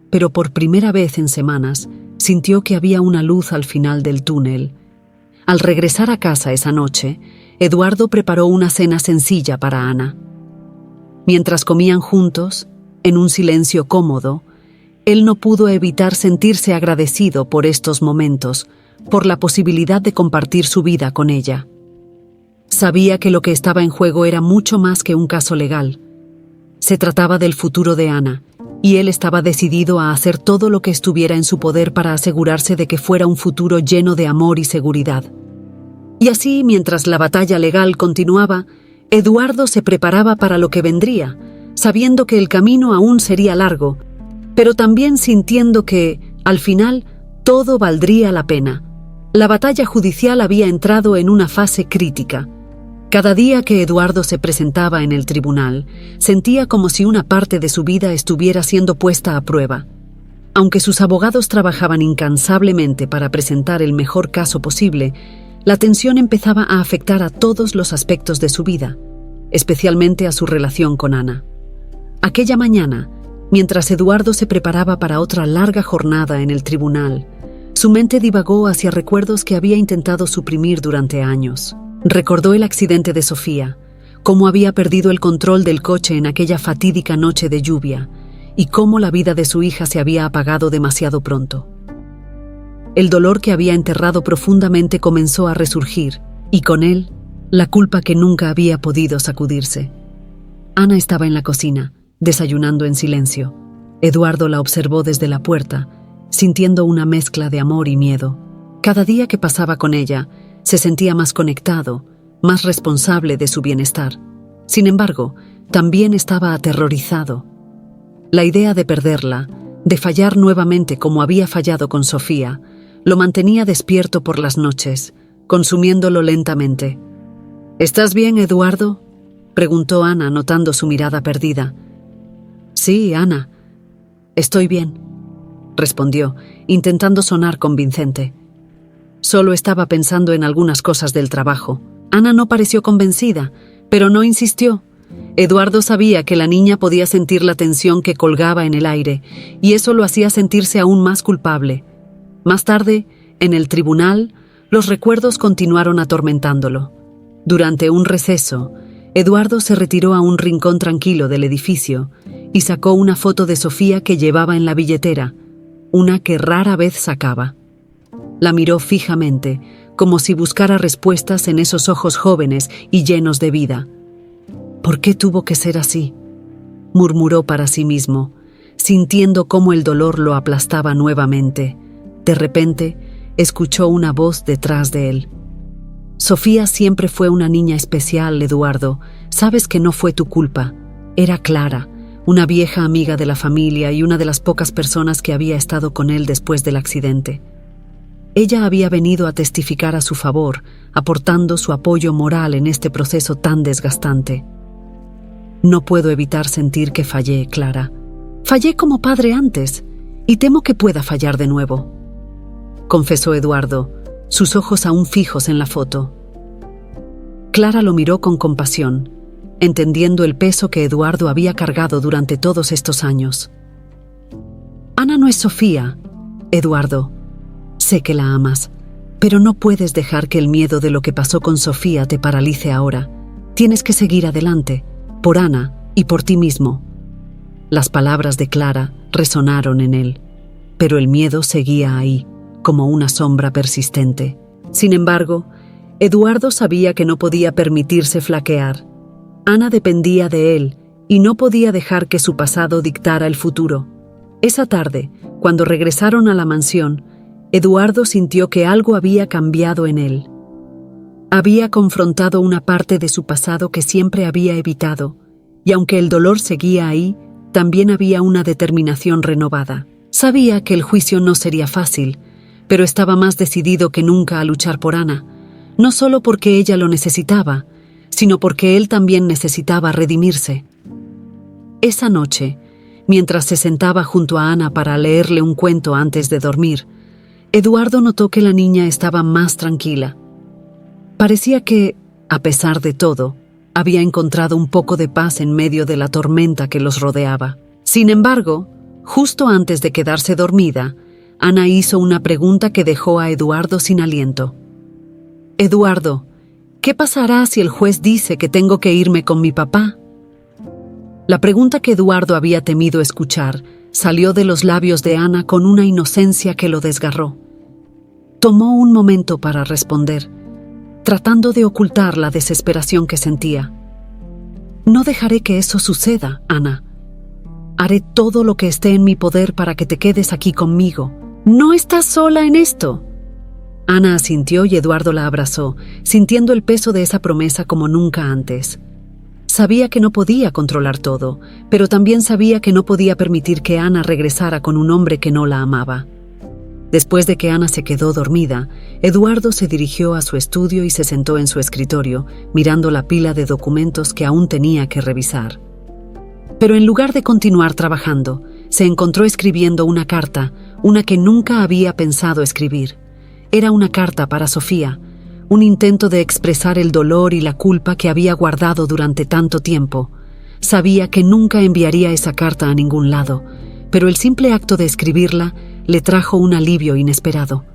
Pero por primera vez en semanas, sintió que había una luz al final del túnel. Al regresar a casa esa noche, Eduardo preparó una cena sencilla para Ana. Mientras comían juntos, en un silencio cómodo, él no pudo evitar sentirse agradecido por estos momentos, por la posibilidad de compartir su vida con ella. Sabía que lo que estaba en juego era mucho más que un caso legal. Se trataba del futuro de Ana, y él estaba decidido a hacer todo lo que estuviera en su poder para asegurarse de que fuera un futuro lleno de amor y seguridad. Y así, mientras la batalla legal continuaba, Eduardo se preparaba para lo que vendría, sabiendo que el camino aún sería largo, pero también sintiendo que, al final, todo valdría la pena. La batalla judicial había entrado en una fase crítica. Cada día que Eduardo se presentaba en el tribunal, sentía como si una parte de su vida estuviera siendo puesta a prueba. Aunque sus abogados trabajaban incansablemente para presentar el mejor caso posible, la tensión empezaba a afectar a todos los aspectos de su vida, especialmente a su relación con Ana. Aquella mañana, mientras Eduardo se preparaba para otra larga jornada en el tribunal, su mente divagó hacia recuerdos que había intentado suprimir durante años. Recordó el accidente de Sofía, cómo había perdido el control del coche en aquella fatídica noche de lluvia y cómo la vida de su hija se había apagado demasiado pronto. El dolor que había enterrado profundamente comenzó a resurgir y con él, la culpa que nunca había podido sacudirse. Ana estaba en la cocina, desayunando en silencio. Eduardo la observó desde la puerta, sintiendo una mezcla de amor y miedo. Cada día que pasaba con ella, se sentía más conectado, más responsable de su bienestar. Sin embargo, también estaba aterrorizado. La idea de perderla, de fallar nuevamente como había fallado con Sofía, lo mantenía despierto por las noches, consumiéndolo lentamente. ¿Estás bien, Eduardo?, preguntó Ana, notando su mirada perdida. Sí, Ana, estoy bien, respondió, intentando sonar convincente. Solo estaba pensando en algunas cosas del trabajo. Ana no pareció convencida, pero no insistió. Eduardo sabía que la niña podía sentir la tensión que colgaba en el aire, y eso lo hacía sentirse aún más culpable. Más tarde, en el tribunal, los recuerdos continuaron atormentándolo. Durante un receso, Eduardo se retiró a un rincón tranquilo del edificio y sacó una foto de Sofía que llevaba en la billetera, una que rara vez sacaba. La miró fijamente, como si buscara respuestas en esos ojos jóvenes y llenos de vida. ¿Por qué tuvo que ser así?, murmuró para sí mismo, sintiendo cómo el dolor lo aplastaba nuevamente. De repente, escuchó una voz detrás de él. Sofía siempre fue una niña especial, Eduardo. Sabes que no fue tu culpa. Era Clara, una vieja amiga de la familia y una de las pocas personas que había estado con él después del accidente. Ella había venido a testificar a su favor, aportando su apoyo moral en este proceso tan desgastante. No puedo evitar sentir que fallé, Clara. Fallé como padre antes, y temo que pueda fallar de nuevo, confesó Eduardo, sus ojos aún fijos en la foto. Clara lo miró con compasión, entendiendo el peso que Eduardo había cargado durante todos estos años. Ana no es Sofía, Eduardo. Sé que la amas, pero no puedes dejar que el miedo de lo que pasó con Sofía te paralice ahora. Tienes que seguir adelante, por Ana y por ti mismo. Las palabras de Clara resonaron en él, pero el miedo seguía ahí, como una sombra persistente. Sin embargo, Eduardo sabía que no podía permitirse flaquear. Ana dependía de él y no podía dejar que su pasado dictara el futuro. Esa tarde, cuando regresaron a la mansión, Eduardo sintió que algo había cambiado en él. Había confrontado una parte de su pasado que siempre había evitado, y aunque el dolor seguía ahí, también había una determinación renovada. Sabía que el juicio no sería fácil, pero estaba más decidido que nunca a luchar por Ana, no solo porque ella lo necesitaba, sino porque él también necesitaba redimirse. Esa noche, mientras se sentaba junto a Ana para leerle un cuento antes de dormir, Eduardo notó que la niña estaba más tranquila. Parecía que, a pesar de todo, había encontrado un poco de paz en medio de la tormenta que los rodeaba. Sin embargo, justo antes de quedarse dormida, Ana hizo una pregunta que dejó a Eduardo sin aliento. «Eduardo, ¿qué pasará si el juez dice que tengo que irme con mi papá?» La pregunta que Eduardo había temido escuchar salió de los labios de Ana con una inocencia que lo desgarró. Tomó un momento para responder, tratando de ocultar la desesperación que sentía. «No dejaré que eso suceda, Ana. Haré todo lo que esté en mi poder para que te quedes aquí conmigo. ¿No estás sola en esto?» Ana asintió y Eduardo la abrazó, sintiendo el peso de esa promesa como nunca antes. Sabía que no podía controlar todo, pero también sabía que no podía permitir que Ana regresara con un hombre que no la amaba. Después de que Ana se quedó dormida, Eduardo se dirigió a su estudio y se sentó en su escritorio, mirando la pila de documentos que aún tenía que revisar. Pero en lugar de continuar trabajando, se encontró escribiendo una carta, una que nunca había pensado escribir. Era una carta para Sofía, un intento de expresar el dolor y la culpa que había guardado durante tanto tiempo. Sabía que nunca enviaría esa carta a ningún lado, pero el simple acto de escribirla le trajo un alivio inesperado.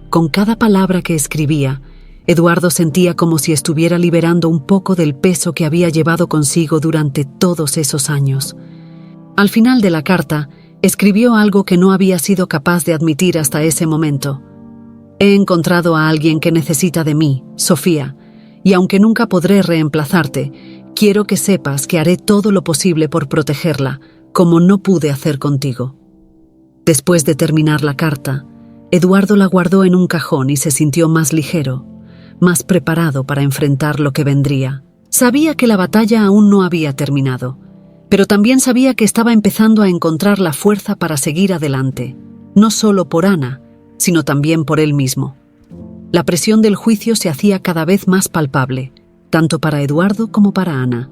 Con cada palabra que escribía, Eduardo sentía como si estuviera liberando un poco del peso que había llevado consigo durante todos esos años. Al final de la carta, escribió algo que no había sido capaz de admitir hasta ese momento. «He encontrado a alguien que necesita de mí, Sofía, y aunque nunca podré reemplazarte, quiero que sepas que haré todo lo posible por protegerla, como no pude hacer contigo». Después de terminar la carta, Eduardo la guardó en un cajón y se sintió más ligero, más preparado para enfrentar lo que vendría. Sabía que la batalla aún no había terminado, pero también sabía que estaba empezando a encontrar la fuerza para seguir adelante, no solo por Ana, sino también por él mismo. La presión del juicio se hacía cada vez más palpable, tanto para Eduardo como para Ana.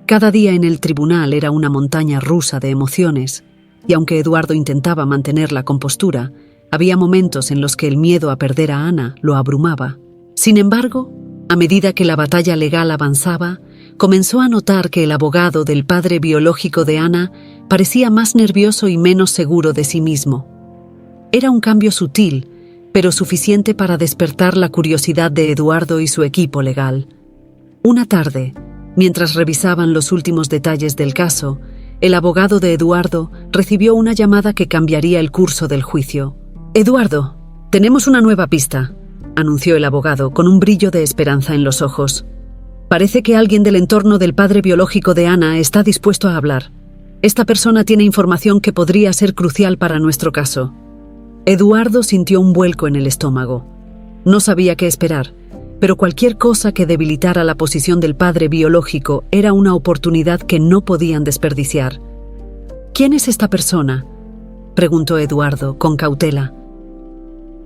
Cada día en el tribunal era una montaña rusa de emociones, y aunque Eduardo intentaba mantener la compostura, había momentos en los que el miedo a perder a Ana lo abrumaba. Sin embargo, a medida que la batalla legal avanzaba, comenzó a notar que el abogado del padre biológico de Ana parecía más nervioso y menos seguro de sí mismo. Era un cambio sutil, pero suficiente para despertar la curiosidad de Eduardo y su equipo legal. Una tarde, mientras revisaban los últimos detalles del caso, el abogado de Eduardo recibió una llamada que cambiaría el curso del juicio. «Eduardo, tenemos una nueva pista», anunció el abogado con un brillo de esperanza en los ojos. «Parece que alguien del entorno del padre biológico de Ana está dispuesto a hablar. Esta persona tiene información que podría ser crucial para nuestro caso». Eduardo sintió un vuelco en el estómago. No sabía qué esperar, pero cualquier cosa que debilitara la posición del padre biológico era una oportunidad que no podían desperdiciar. «¿Quién es esta persona?», preguntó Eduardo con cautela.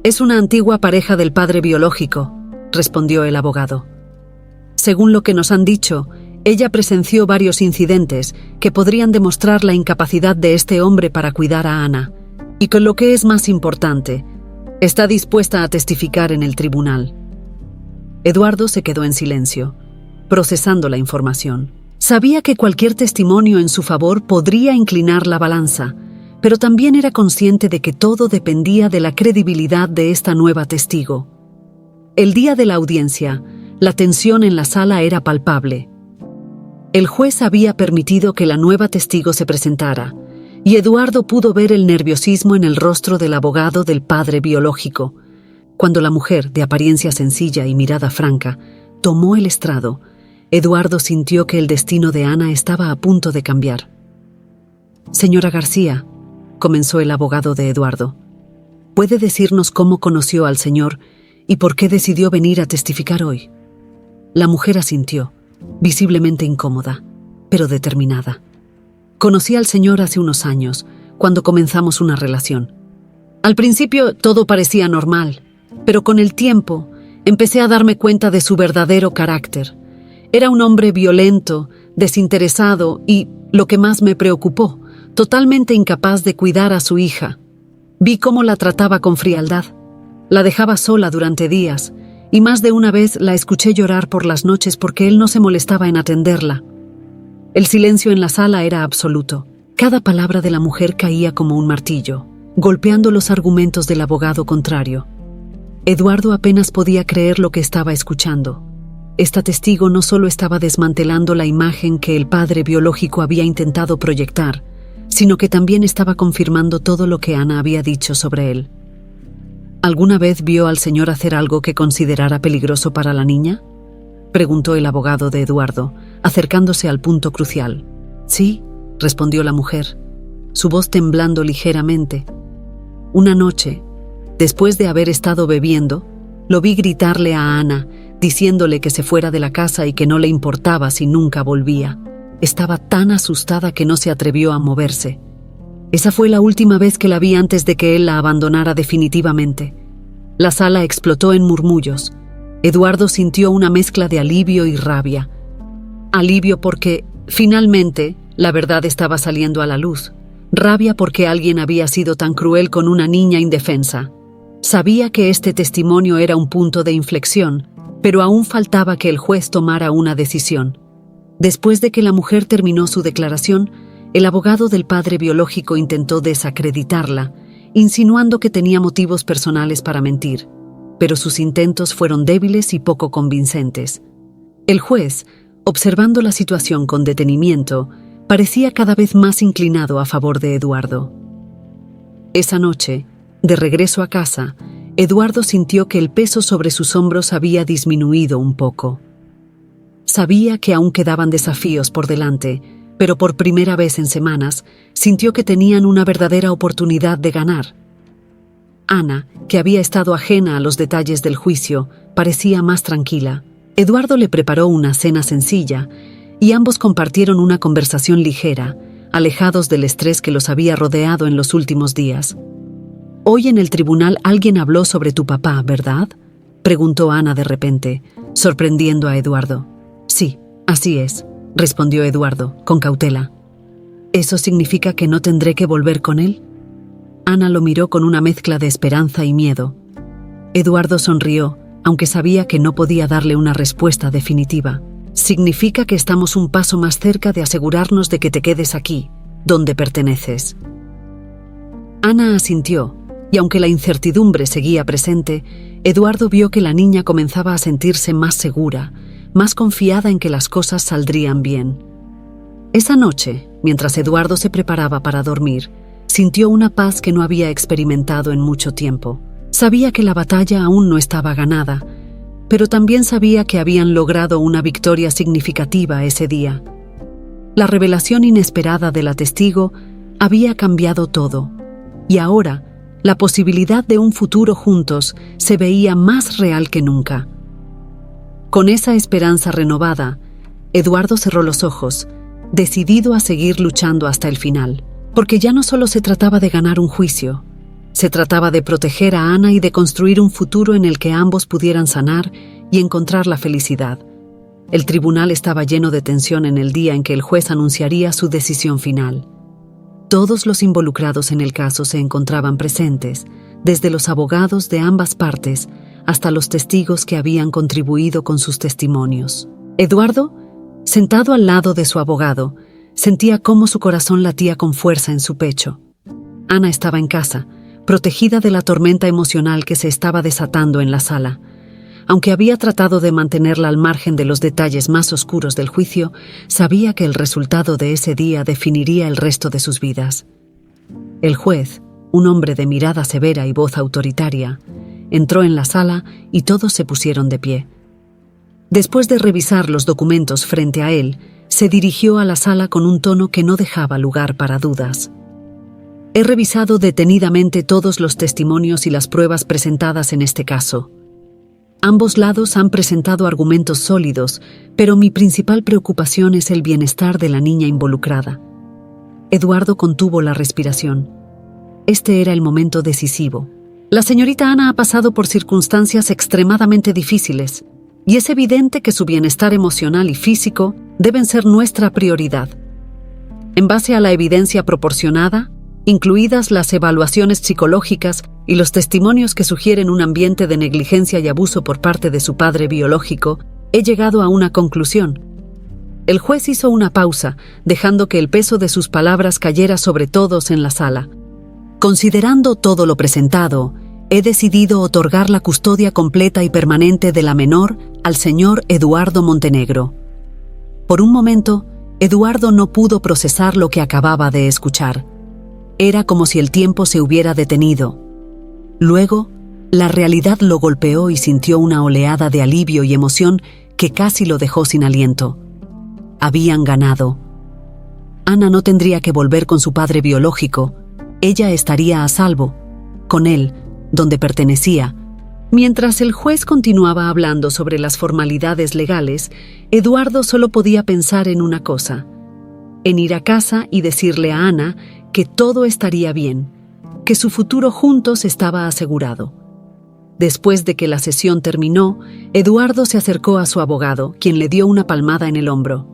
«Es una antigua pareja del padre biológico», respondió el abogado. «Según lo que nos han dicho, ella presenció varios incidentes que podrían demostrar la incapacidad de este hombre para cuidar a Ana. Y con lo que es más importante, está dispuesta a testificar en el tribunal». Eduardo se quedó en silencio, procesando la información. Sabía que cualquier testimonio en su favor podría inclinar la balanza, pero también era consciente de que todo dependía de la credibilidad de esta nueva testigo. El día de la audiencia, la tensión en la sala era palpable. El juez había permitido que la nueva testigo se presentara, y Eduardo pudo ver el nerviosismo en el rostro del abogado del padre biológico. Cuando la mujer, de apariencia sencilla y mirada franca, tomó el estrado, Eduardo sintió que el destino de Ana estaba a punto de cambiar. «Señora García», comenzó el abogado de Eduardo, «¿puede decirnos cómo conoció al señor y por qué decidió venir a testificar hoy?» La mujer asintió, visiblemente incómoda, pero determinada. «Conocí al señor hace unos años, cuando comenzamos una relación. Al principio todo parecía normal, pero con el tiempo empecé a darme cuenta de su verdadero carácter. Era un hombre violento, desinteresado y, lo que más me preocupó, totalmente incapaz de cuidar a su hija. Vi cómo la trataba con frialdad. La dejaba sola durante días, y más de una vez la escuché llorar por las noches porque él no se molestaba en atenderla. El silencio en la sala era absoluto. Cada palabra de la mujer caía como un martillo, golpeando los argumentos del abogado contrario. Eduardo apenas podía creer lo que estaba escuchando. Esta testigo no solo estaba desmantelando la imagen que el padre biológico había intentado proyectar, sino que también estaba confirmando todo lo que Ana había dicho sobre él. ¿Alguna vez vio al señor hacer algo que considerara peligroso para la niña?, preguntó el abogado de Eduardo, acercándose al punto crucial. Sí, respondió la mujer, su voz temblando ligeramente. Una noche, después de haber estado bebiendo, lo vi gritarle a Ana, diciéndole que se fuera de la casa y que no le importaba si nunca volvía. Estaba tan asustada que no se atrevió a moverse. Esa fue la última vez que la vi antes de que él la abandonara definitivamente. La sala explotó en murmullos. Eduardo sintió una mezcla de alivio y rabia. Alivio porque, finalmente, la verdad estaba saliendo a la luz. Rabia porque alguien había sido tan cruel con una niña indefensa. Sabía que este testimonio era un punto de inflexión, pero aún faltaba que el juez tomara una decisión. Después de que la mujer terminó su declaración, el abogado del padre biológico intentó desacreditarla, insinuando que tenía motivos personales para mentir, pero sus intentos fueron débiles y poco convincentes. El juez, observando la situación con detenimiento, parecía cada vez más inclinado a favor de Eduardo. Esa noche, de regreso a casa, Eduardo sintió que el peso sobre sus hombros había disminuido un poco. Sabía que aún quedaban desafíos por delante, pero por primera vez en semanas sintió que tenían una verdadera oportunidad de ganar. Ana, que había estado ajena a los detalles del juicio, parecía más tranquila. Eduardo le preparó una cena sencilla y ambos compartieron una conversación ligera, alejados del estrés que los había rodeado en los últimos días. «Hoy en el tribunal alguien habló sobre tu papá, ¿verdad?», preguntó Ana de repente, sorprendiendo a Eduardo. «Sí, así es», respondió Eduardo, con cautela. «¿Eso significa que no tendré que volver con él?». Ana lo miró con una mezcla de esperanza y miedo. Eduardo sonrió, aunque sabía que no podía darle una respuesta definitiva. «Significa que estamos un paso más cerca de asegurarnos de que te quedes aquí, donde perteneces». Ana asintió, y aunque la incertidumbre seguía presente, Eduardo vio que la niña comenzaba a sentirse más segura, más confiada en que las cosas saldrían bien. Esa noche, mientras Eduardo se preparaba para dormir, sintió una paz que no había experimentado en mucho tiempo. Sabía que la batalla aún no estaba ganada, pero también sabía que habían logrado una victoria significativa ese día. La revelación inesperada de la testigo había cambiado todo, y ahora la posibilidad de un futuro juntos se veía más real que nunca. Con esa esperanza renovada, Eduardo cerró los ojos, decidido a seguir luchando hasta el final, porque ya no solo se trataba de ganar un juicio, se trataba de proteger a Ana y de construir un futuro en el que ambos pudieran sanar y encontrar la felicidad. El tribunal estaba lleno de tensión en el día en que el juez anunciaría su decisión final. Todos los involucrados en el caso se encontraban presentes, desde los abogados de ambas partes hasta los testigos que habían contribuido con sus testimonios. Eduardo, sentado al lado de su abogado, sentía cómo su corazón latía con fuerza en su pecho. Ana estaba en casa, protegida de la tormenta emocional que se estaba desatando en la sala. Aunque había tratado de mantenerla al margen de los detalles más oscuros del juicio, sabía que el resultado de ese día definiría el resto de sus vidas. El juez, un hombre de mirada severa y voz autoritaria, entró en la sala y todos se pusieron de pie. Después de revisar los documentos frente a él, se dirigió a la sala con un tono que no dejaba lugar para dudas. «He revisado detenidamente todos los testimonios y las pruebas presentadas en este caso. Ambos lados han presentado argumentos sólidos, pero mi principal preocupación es el bienestar de la niña involucrada». Eduardo contuvo la respiración. Este era el momento decisivo. La señorita Ana ha pasado por circunstancias extremadamente difíciles, y es evidente que su bienestar emocional y físico deben ser nuestra prioridad. En base a la evidencia proporcionada, incluidas las evaluaciones psicológicas y los testimonios que sugieren un ambiente de negligencia y abuso por parte de su padre biológico, he llegado a una conclusión. El juez hizo una pausa, dejando que el peso de sus palabras cayera sobre todos en la sala. Considerando todo lo presentado, he decidido otorgar la custodia completa y permanente de la menor al señor Eduardo Montenegro. Por un momento, Eduardo no pudo procesar lo que acababa de escuchar. Era como si el tiempo se hubiera detenido. Luego, la realidad lo golpeó y sintió una oleada de alivio y emoción que casi lo dejó sin aliento. Habían ganado. Ana no tendría que volver con su padre biológico. Ella estaría a salvo, con él, donde pertenecía. Mientras el juez continuaba hablando sobre las formalidades legales, Eduardo solo podía pensar en una cosa: en ir a casa y decirle a Ana que todo estaría bien, que su futuro juntos estaba asegurado. Después de que la sesión terminó, Eduardo se acercó a su abogado, quien le dio una palmada en el hombro.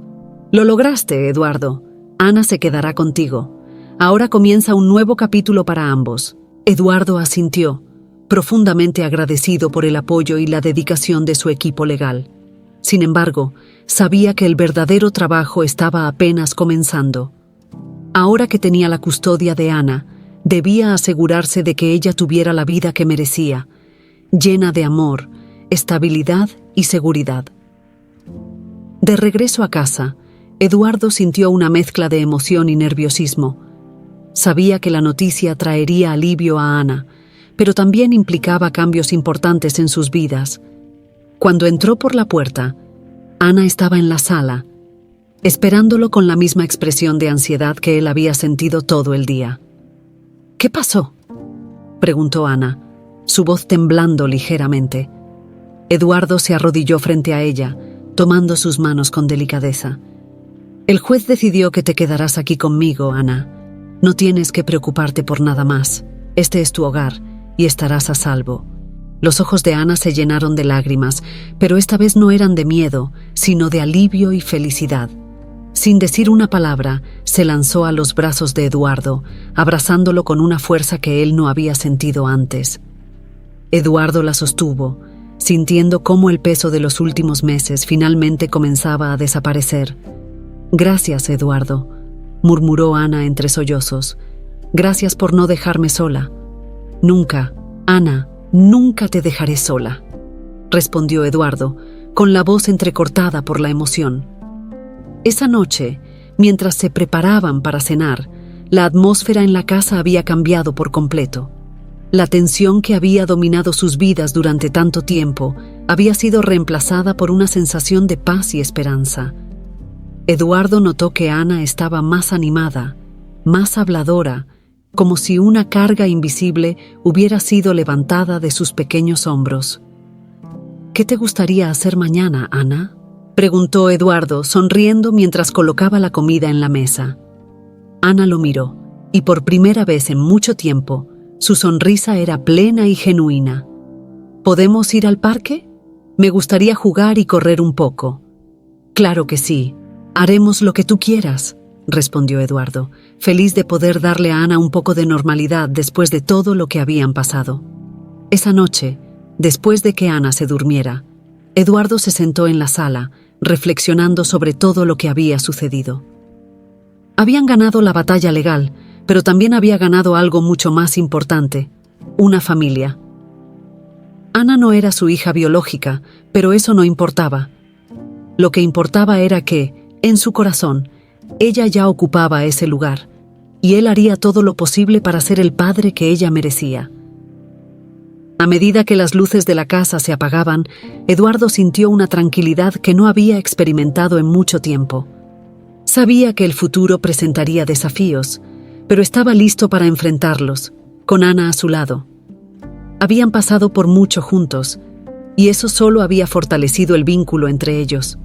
«Lo lograste, Eduardo. Ana se quedará contigo. Ahora comienza un nuevo capítulo para ambos». Eduardo asintió, profundamente agradecido por el apoyo y la dedicación de su equipo legal. Sin embargo, sabía que el verdadero trabajo estaba apenas comenzando. Ahora que tenía la custodia de Ana, debía asegurarse de que ella tuviera la vida que merecía, llena de amor, estabilidad y seguridad. De regreso a casa, Eduardo sintió una mezcla de emoción y nerviosismo. Sabía que la noticia traería alivio a Ana, pero también implicaba cambios importantes en sus vidas. Cuando entró por la puerta, Ana estaba en la sala, esperándolo con la misma expresión de ansiedad que él había sentido todo el día. «¿Qué pasó?», preguntó Ana, su voz temblando ligeramente. Eduardo se arrodilló frente a ella, tomando sus manos con delicadeza. «El juez decidió que te quedarás aquí conmigo, Ana. No tienes que preocuparte por nada más. Este es tu hogar y estarás a salvo». Los ojos de Ana se llenaron de lágrimas, pero esta vez no eran de miedo, sino de alivio y felicidad. Sin decir una palabra, se lanzó a los brazos de Eduardo, abrazándolo con una fuerza que él no había sentido antes. Eduardo la sostuvo, sintiendo cómo el peso de los últimos meses finalmente comenzaba a desaparecer. «Gracias, Eduardo», murmuró Ana entre sollozos. «Gracias por no dejarme sola». «Nunca, Ana, nunca te dejaré sola», respondió Eduardo, con la voz entrecortada por la emoción. Esa noche, mientras se preparaban para cenar, la atmósfera en la casa había cambiado por completo. La tensión que había dominado sus vidas durante tanto tiempo había sido reemplazada por una sensación de paz y esperanza. Eduardo notó que Ana estaba más animada, más habladora, como si una carga invisible hubiera sido levantada de sus pequeños hombros. «¿Qué te gustaría hacer mañana, Ana?», preguntó Eduardo, sonriendo mientras colocaba la comida en la mesa. Ana lo miró, y por primera vez en mucho tiempo, su sonrisa era plena y genuina. «¿Podemos ir al parque? Me gustaría jugar y correr un poco». «Claro que sí, haremos lo que tú quieras», respondió Eduardo, feliz de poder darle a Ana un poco de normalidad después de todo lo que habían pasado. Esa noche, después de que Ana se durmiera, Eduardo se sentó en la sala, reflexionando sobre todo lo que había sucedido. Habían ganado la batalla legal, pero también había ganado algo mucho más importante: una familia. Ana no era su hija biológica, pero eso no importaba. Lo que importaba era que, en su corazón, ella ya ocupaba ese lugar, y él haría todo lo posible para ser el padre que ella merecía. A medida que las luces de la casa se apagaban, Eduardo sintió una tranquilidad que no había experimentado en mucho tiempo. Sabía que el futuro presentaría desafíos, pero estaba listo para enfrentarlos, con Ana a su lado. Habían pasado por mucho juntos, y eso solo había fortalecido el vínculo entre ellos.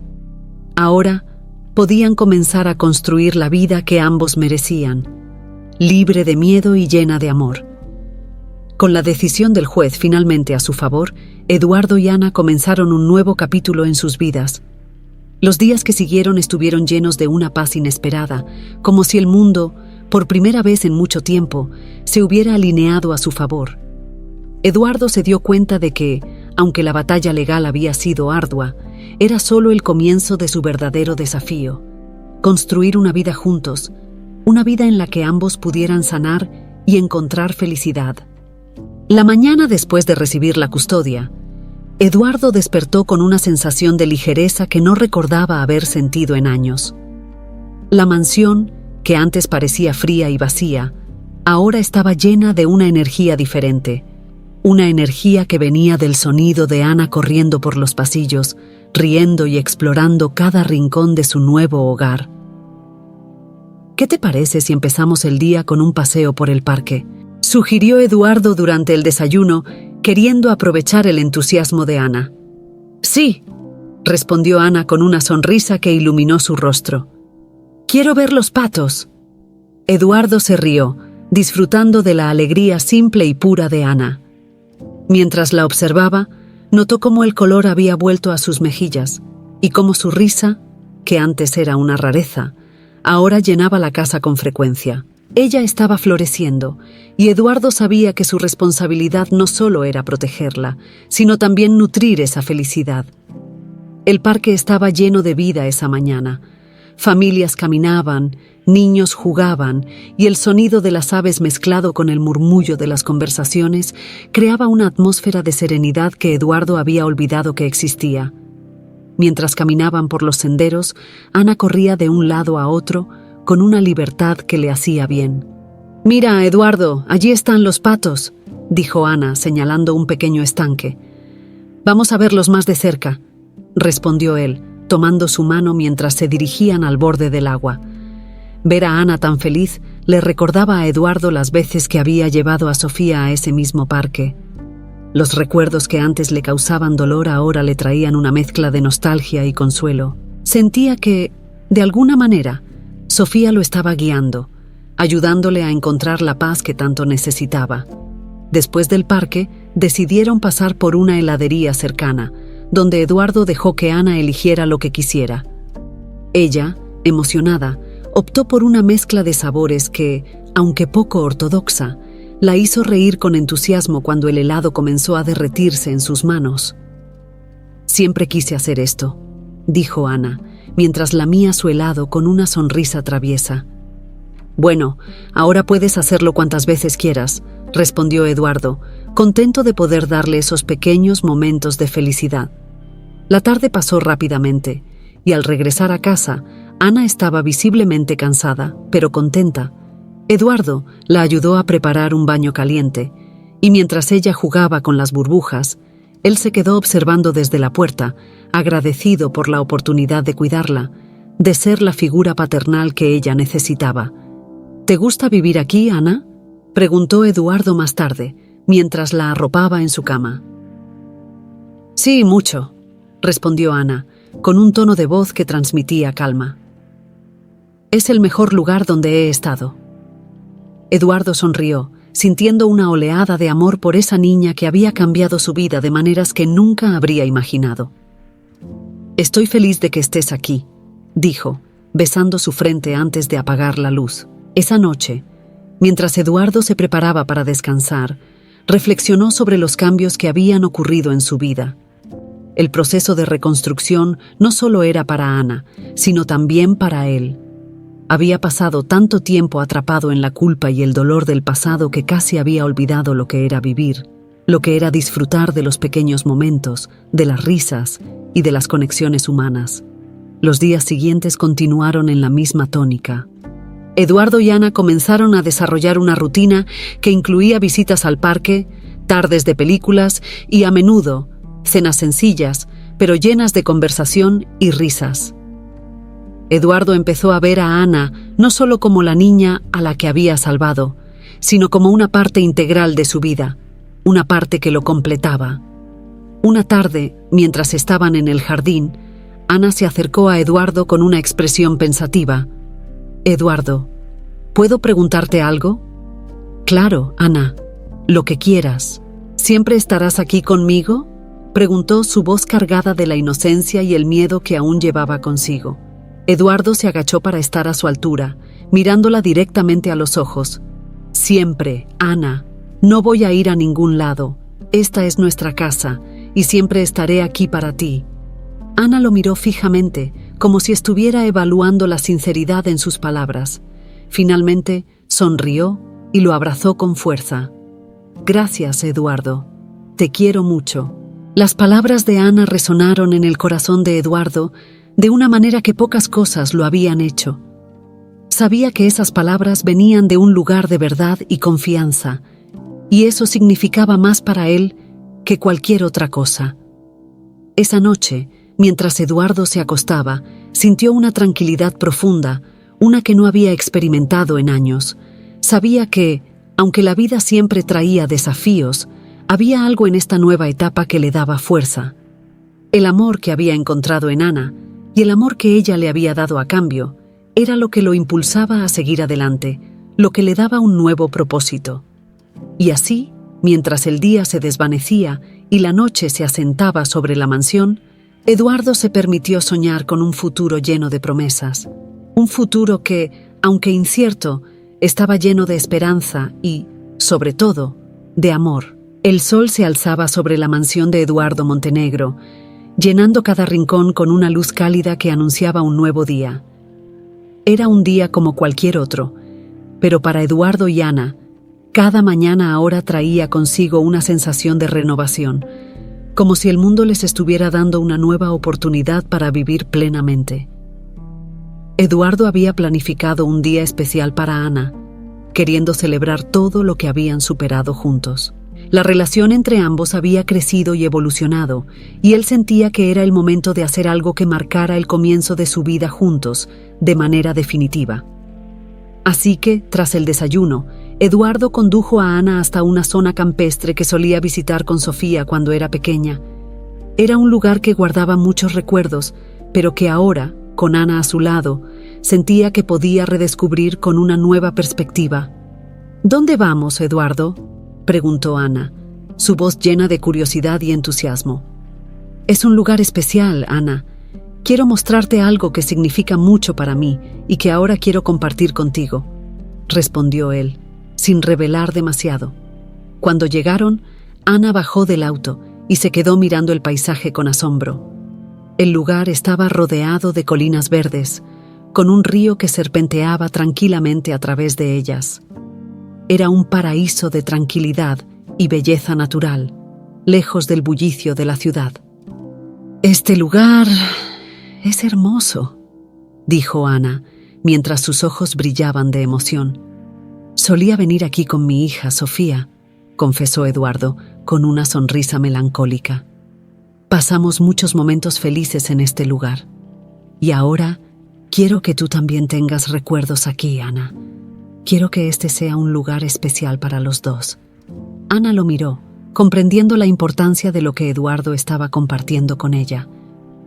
Ahora, podían comenzar a construir la vida que ambos merecían, libre de miedo y llena de amor. Con la decisión del juez finalmente a su favor, Eduardo y Ana comenzaron un nuevo capítulo en sus vidas. Los días que siguieron estuvieron llenos de una paz inesperada, como si el mundo, por primera vez en mucho tiempo, se hubiera alineado a su favor. Eduardo se dio cuenta de que, aunque la batalla legal había sido ardua, era solo el comienzo de su verdadero desafío: construir una vida juntos, una vida en la que ambos pudieran sanar y encontrar felicidad. La mañana después de recibir la custodia, Eduardo despertó con una sensación de ligereza que no recordaba haber sentido en años. La mansión, que antes parecía fría y vacía, ahora estaba llena de una energía diferente, una energía que venía del sonido de Ana corriendo por los pasillos, riendo y explorando cada rincón de su nuevo hogar. ¿Qué te parece si empezamos el día con un paseo por el parque?, sugirió Eduardo durante el desayuno, queriendo aprovechar el entusiasmo de Ana. Sí, respondió Ana con una sonrisa que iluminó su rostro. Quiero ver los patos. Eduardo se rió, disfrutando de la alegría simple y pura de Ana. Mientras la observaba, notó cómo el color había vuelto a sus mejillas y cómo su risa, que antes era una rareza, ahora llenaba la casa con frecuencia. Ella estaba floreciendo, y Eduardo sabía que su responsabilidad no solo era protegerla, sino también nutrir esa felicidad. El parque estaba lleno de vida esa mañana. Familias caminaban, niños jugaban, y el sonido de las aves mezclado con el murmullo de las conversaciones creaba una atmósfera de serenidad que Eduardo había olvidado que existía. Mientras caminaban por los senderos, Ana corría de un lado a otro, con una libertad que le hacía bien. «Mira, Eduardo, allí están los patos», dijo Ana, señalando un pequeño estanque. «Vamos a verlos más de cerca», respondió él, tomando su mano mientras se dirigían al borde del agua. Ver a Ana tan feliz le recordaba a Eduardo las veces que había llevado a Sofía a ese mismo parque. Los recuerdos que antes le causaban dolor ahora le traían una mezcla de nostalgia y consuelo. Sentía que, de alguna manera, Sofía lo estaba guiando, ayudándole a encontrar la paz que tanto necesitaba. Después del parque, decidieron pasar por una heladería cercana, donde Eduardo dejó que Ana eligiera lo que quisiera. Ella, emocionada, optó por una mezcla de sabores que, aunque poco ortodoxa, la hizo reír con entusiasmo cuando el helado comenzó a derretirse en sus manos. «Siempre quise hacer esto», dijo Ana, mientras lamía su helado con una sonrisa traviesa. «Bueno, ahora puedes hacerlo cuantas veces quieras», respondió Eduardo, contento de poder darle esos pequeños momentos de felicidad. La tarde pasó rápidamente, y al regresar a casa, Ana estaba visiblemente cansada, pero contenta. Eduardo la ayudó a preparar un baño caliente, y mientras ella jugaba con las burbujas, él se quedó observando desde la puerta, agradecido por la oportunidad de cuidarla, de ser la figura paternal que ella necesitaba. «¿Te gusta vivir aquí, Ana?», preguntó Eduardo más tarde, mientras la arropaba en su cama. «Sí, mucho», respondió Ana, con un tono de voz que transmitía calma. «Es el mejor lugar donde he estado». Eduardo sonrió, sintiendo una oleada de amor por esa niña que había cambiado su vida de maneras que nunca habría imaginado. «Estoy feliz de que estés aquí», dijo, besando su frente antes de apagar la luz. Esa noche, mientras Eduardo se preparaba para descansar, reflexionó sobre los cambios que habían ocurrido en su vida. El proceso de reconstrucción no solo era para Ana, sino también para él. Había pasado tanto tiempo atrapado en la culpa y el dolor del pasado que casi había olvidado lo que era vivir, lo que era disfrutar de los pequeños momentos, de las risas y de las conexiones humanas. Los días siguientes continuaron en la misma tónica. Eduardo y Ana comenzaron a desarrollar una rutina que incluía visitas al parque, tardes de películas y, a menudo, cenas sencillas, pero llenas de conversación y risas. Eduardo empezó a ver a Ana no solo como la niña a la que había salvado, sino como una parte integral de su vida, una parte que lo completaba. Una tarde, mientras estaban en el jardín, Ana se acercó a Eduardo con una expresión pensativa. «Eduardo, ¿puedo preguntarte algo?» «Claro, Ana, lo que quieras. ¿Siempre estarás aquí conmigo?», Preguntó, su voz cargada de la inocencia y el miedo que aún llevaba consigo. Eduardo se agachó para estar a su altura, mirándola directamente a los ojos. Siempre, Ana, no voy a ir a ningún lado. Esta es nuestra casa y siempre estaré aquí para ti. Ana lo miró fijamente, como si estuviera evaluando la sinceridad en sus palabras. Finalmente, sonrió y lo abrazó con fuerza. Gracias, Eduardo. Te quiero mucho. Las palabras de Ana resonaron en el corazón de Eduardo de una manera que pocas cosas lo habían hecho. Sabía que esas palabras venían de un lugar de verdad y confianza, y eso significaba más para él que cualquier otra cosa. Esa noche, mientras Eduardo se acostaba, sintió una tranquilidad profunda, una que no había experimentado en años. Sabía que, aunque la vida siempre traía desafíos, había algo en esta nueva etapa que le daba fuerza. El amor que había encontrado en Ana y el amor que ella le había dado a cambio era lo que lo impulsaba a seguir adelante, lo que le daba un nuevo propósito. Y así, mientras el día se desvanecía y la noche se asentaba sobre la mansión, Eduardo se permitió soñar con un futuro lleno de promesas. Un futuro que, aunque incierto, estaba lleno de esperanza y, sobre todo, de amor. El sol se alzaba sobre la mansión de Eduardo Montenegro, llenando cada rincón con una luz cálida que anunciaba un nuevo día. Era un día como cualquier otro, pero para Eduardo y Ana, cada mañana ahora traía consigo una sensación de renovación, como si el mundo les estuviera dando una nueva oportunidad para vivir plenamente. Eduardo había planificado un día especial para Ana, queriendo celebrar todo lo que habían superado juntos. La relación entre ambos había crecido y evolucionado, y él sentía que era el momento de hacer algo que marcara el comienzo de su vida juntos, de manera definitiva. Así que, tras el desayuno, Eduardo condujo a Ana hasta una zona campestre que solía visitar con Sofía cuando era pequeña. Era un lugar que guardaba muchos recuerdos, pero que ahora, con Ana a su lado, sentía que podía redescubrir con una nueva perspectiva. ¿Dónde vamos, Eduardo?, preguntó Ana, su voz llena de curiosidad y entusiasmo. Es un lugar especial, Ana. Quiero mostrarte algo que significa mucho para mí y que ahora quiero compartir contigo, respondió él, sin revelar demasiado. Cuando llegaron, Ana bajó del auto y se quedó mirando el paisaje con asombro. El lugar estaba rodeado de colinas verdes, con un río que serpenteaba tranquilamente a través de ellas. Era un paraíso de tranquilidad y belleza natural, lejos del bullicio de la ciudad. «Este lugar es hermoso», dijo Ana, mientras sus ojos brillaban de emoción. «Solía venir aquí con mi hija, Sofía», confesó Eduardo, con una sonrisa melancólica. «Pasamos muchos momentos felices en este lugar. Y ahora quiero que tú también tengas recuerdos aquí, Ana. Quiero que este sea un lugar especial para los dos». Ana lo miró, comprendiendo la importancia de lo que Eduardo estaba compartiendo con ella.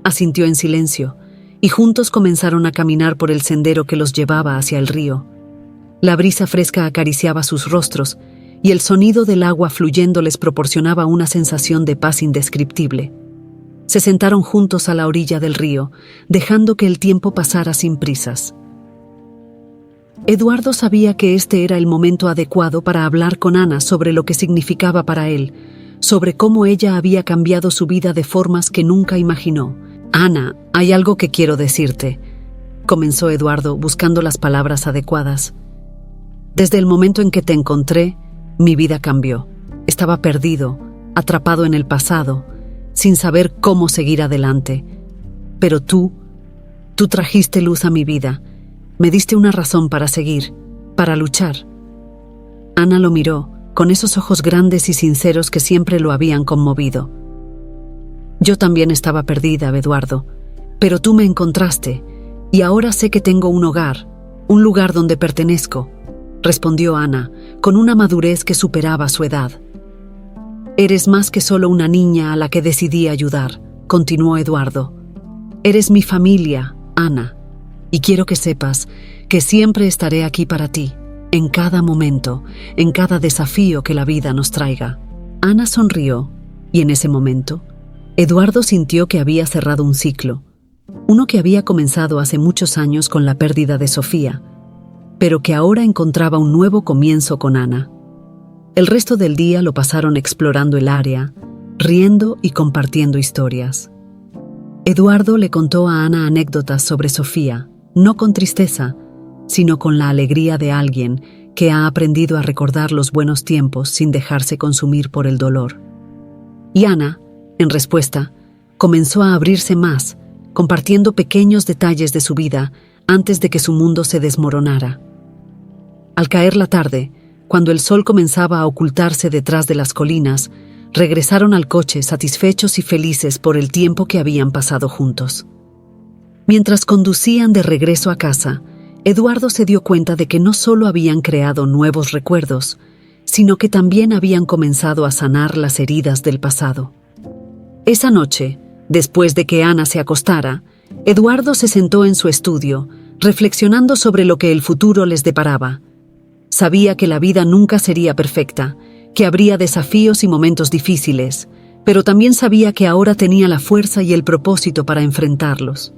Asintió en silencio, y juntos comenzaron a caminar por el sendero que los llevaba hacia el río. La brisa fresca acariciaba sus rostros, y el sonido del agua fluyendo les proporcionaba una sensación de paz indescriptible. Se sentaron juntos a la orilla del río, dejando que el tiempo pasara sin prisas. Eduardo sabía que este era el momento adecuado para hablar con Ana sobre lo que significaba para él, sobre cómo ella había cambiado su vida de formas que nunca imaginó. «Ana, hay algo que quiero decirte», comenzó Eduardo buscando las palabras adecuadas. «Desde el momento en que te encontré, mi vida cambió. Estaba perdido, atrapado en el pasado, sin saber cómo seguir adelante. Pero tú trajiste luz a mi vida. Me diste una razón para seguir, para luchar». Ana lo miró, con esos ojos grandes y sinceros que siempre lo habían conmovido. «Yo también estaba perdida, Eduardo, pero tú me encontraste, y ahora sé que tengo un hogar, un lugar donde pertenezco», respondió Ana, con una madurez que superaba su edad. «Eres más que solo una niña a la que decidí ayudar», continuó Eduardo. «Eres mi familia, Ana. Y quiero que sepas que siempre estaré aquí para ti, en cada momento, en cada desafío que la vida nos traiga». Ana sonrió, y en ese momento, Eduardo sintió que había cerrado un ciclo, uno que había comenzado hace muchos años con la pérdida de Sofía, pero que ahora encontraba un nuevo comienzo con Ana. El resto del día lo pasaron explorando el área, riendo y compartiendo historias. Eduardo le contó a Ana anécdotas sobre Sofía, no con tristeza, sino con la alegría de alguien que ha aprendido a recordar los buenos tiempos sin dejarse consumir por el dolor. Y Ana, en respuesta, comenzó a abrirse más, compartiendo pequeños detalles de su vida antes de que su mundo se desmoronara. Al caer la tarde, cuando el sol comenzaba a ocultarse detrás de las colinas, regresaron al coche satisfechos y felices por el tiempo que habían pasado juntos. Mientras conducían de regreso a casa, Eduardo se dio cuenta de que no solo habían creado nuevos recuerdos, sino que también habían comenzado a sanar las heridas del pasado. Esa noche, después de que Ana se acostara, Eduardo se sentó en su estudio, reflexionando sobre lo que el futuro les deparaba. Sabía que la vida nunca sería perfecta, que habría desafíos y momentos difíciles, pero también sabía que ahora tenía la fuerza y el propósito para enfrentarlos.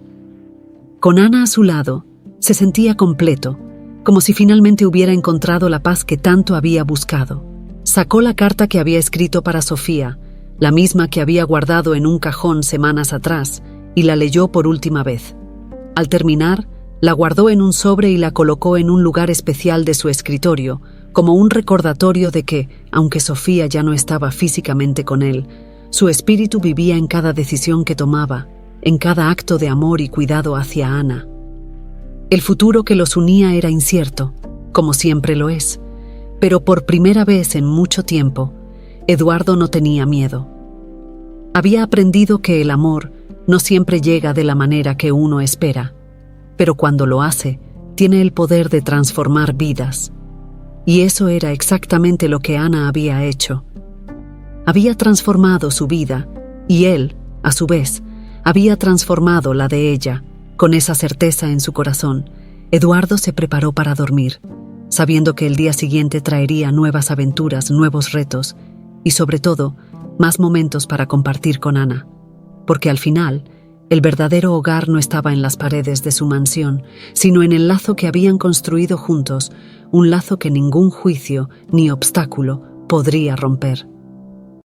Con Ana a su lado, se sentía completo, como si finalmente hubiera encontrado la paz que tanto había buscado. Sacó la carta que había escrito para Sofía, la misma que había guardado en un cajón semanas atrás, y la leyó por última vez. Al terminar, la guardó en un sobre y la colocó en un lugar especial de su escritorio, como un recordatorio de que, aunque Sofía ya no estaba físicamente con él, su espíritu vivía en cada decisión que tomaba, en cada acto de amor y cuidado hacia Ana. El futuro que los unía era incierto, como siempre lo es, pero por primera vez en mucho tiempo, Eduardo no tenía miedo. Había aprendido que el amor no siempre llega de la manera que uno espera, pero cuando lo hace, tiene el poder de transformar vidas. Y eso era exactamente lo que Ana había hecho. Había transformado su vida, y él, a su vez, había transformado la de ella. Con esa certeza en su corazón, Eduardo se preparó para dormir, sabiendo que el día siguiente traería nuevas aventuras, nuevos retos, y sobre todo, más momentos para compartir con Ana. Porque al final, el verdadero hogar no estaba en las paredes de su mansión, sino en el lazo que habían construido juntos, un lazo que ningún juicio ni obstáculo podría romper.